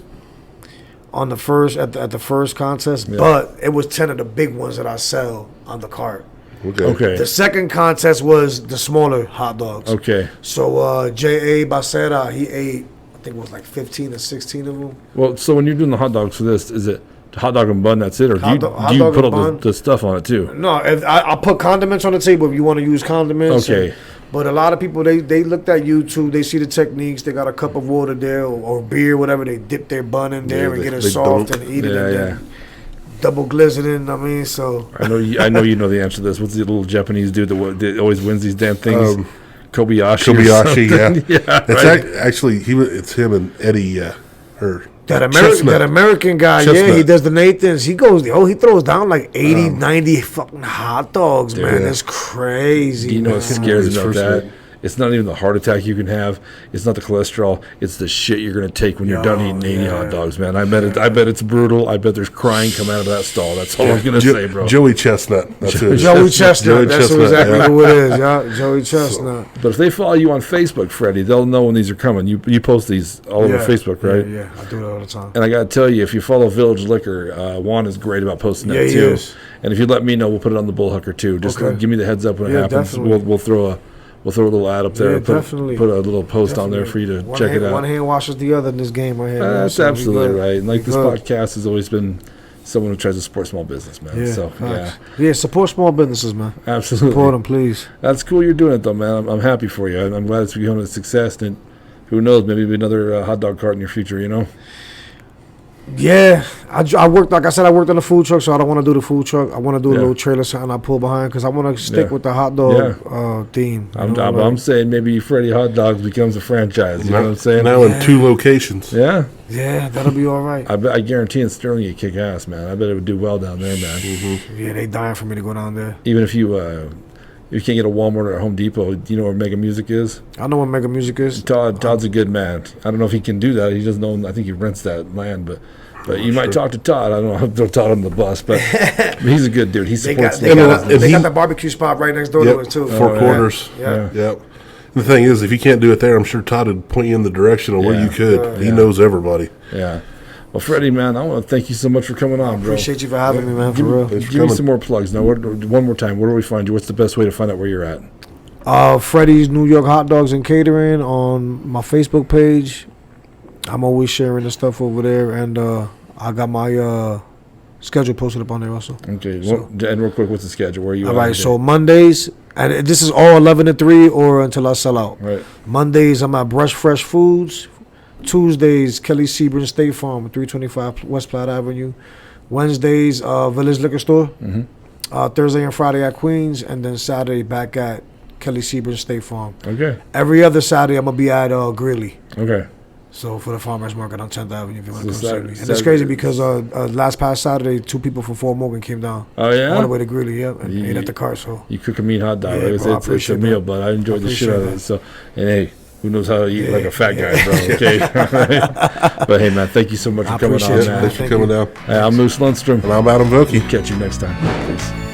on the first at the first contest, but it was 10 of the big ones that I sell on the cart. Okay. The second contest was the smaller hot dogs. Okay. So J.A. Bacera, he ate, I think it was like 15 or 16 of them. Well, so when you're doing the hot dogs for this, is it hot dog and bun, that's it? Or do you Hot put dog all and the stuff on it too? No, I put condiments on the table if you want to use condiments. Okay. But a lot of people, they looked at YouTube, they see the techniques, they got a cup of water there or beer, whatever, they dip their bun in there and get it soft and eat it and then double glazed it in, I mean, so. I know you know the answer to this. What's the little Japanese dude that always wins these damn things? Kobayashi, yeah. It's actually, it's him and Eddie, That American guy, Chestnut. he does the Nathans. He throws down like 80, 90 fucking hot dogs, man. That's crazy. You know what scares me about that It's not even the heart attack you can have. It's not the cholesterol. It's the shit you're gonna take when you're done eating 80 hot dogs, man. I bet it's brutal. I bet there's crying coming out of that stall. That's all I'm gonna say, bro. Joey Chestnut. That's it. Joey Chestnut. That's exactly who it is. Yeah, Joey Chestnut. But if they follow you on Facebook, Freddie, they'll know when these are coming. You post these all over Facebook, right? Yeah, I do it all the time. And I gotta tell you, if you follow Village Liquor, Juan is great about posting that too. Is. And if you let me know, we'll put it on the Bullhucker too. Just give me the heads up when it happens. Definitely. We'll throw a little ad up there. Definitely. Put a little post on there for you to check it out. One hand washes the other in this game right here. That's absolutely right. And like this podcast has always been someone who tries to support small business, man. Yeah, support small businesses, man. Absolutely. Support them, please. That's cool you're doing it, though, man. I'm happy for you. I'm glad it's becoming a success. And who knows, maybe another hot dog cart in your future, you know? Yeah, I worked, like I said, I worked on the food truck, so I don't want to do the food truck. I want to do a little trailer something I pull behind because I want to stick with the hot dog theme. I'm saying maybe Freddie Hot Dogs becomes a franchise. You know what I'm saying? Now in 2 locations. Yeah. Yeah, that'll be all right. I guarantee in Sterling you kick ass, man. I bet it would do well down there, man. Mm-hmm. Yeah, they dying for me to go down there. Even if you can't get a Walmart or a Home Depot, you know where Mega Music is? I know where Mega Music is. Todd's a good man. I don't know if he can do that. He doesn't know. I think he rents that land, but you might talk to Todd. I don't know. Throw Todd on the bus, but he's a good dude. He supports they got the barbecue spot right next door to it, too. 4 Corners. Yeah. Yep. The thing is, if you can't do it there, I'm sure Todd would point you in the direction of where you could. He knows everybody. Yeah. Well, Freddie, man, I want to thank you so much for coming on, bro. Appreciate you for having me, man, for real. Give me some more plugs. Now, one more time, where do we find you? What's the best way to find out where you're at? Freddie's New York Hot Dogs and Catering on my Facebook page. I'm always sharing the stuff over there, and I got my schedule posted up on there also. Okay, and real quick, what's the schedule? Where are you all right, so Mondays, and this is all 11 to 3 or until I sell out. Right. Mondays, I'm at Brush Fresh Foods. Tuesdays, Kelly Sebring State Farm, 325 West Platte Avenue. Wednesdays, Village Liquor Store. Mm-hmm. Thursday and Friday at Queens, and then Saturday back at Kelly Sebring State Farm. Okay. Every other Saturday, I'm going to be at Greeley. Okay. So for the farmers market on 10th Avenue, if you want to come see me. And it's crazy because last past Saturday, 2 people from Fort Morgan came down. Oh, yeah? All the way to Greeley, and ate at the car. So you cook a mean hot dog. Yeah, bro, it's a meal, but I enjoyed the shit out of it. So, and hey, who knows how to eat like a fat guy, bro? Okay. But hey, man, thank you so much for coming on, man. Thanks for coming down. Hey, I'm Moose Lundstrom. And I'm Adam Vokey. Catch you next time. Peace.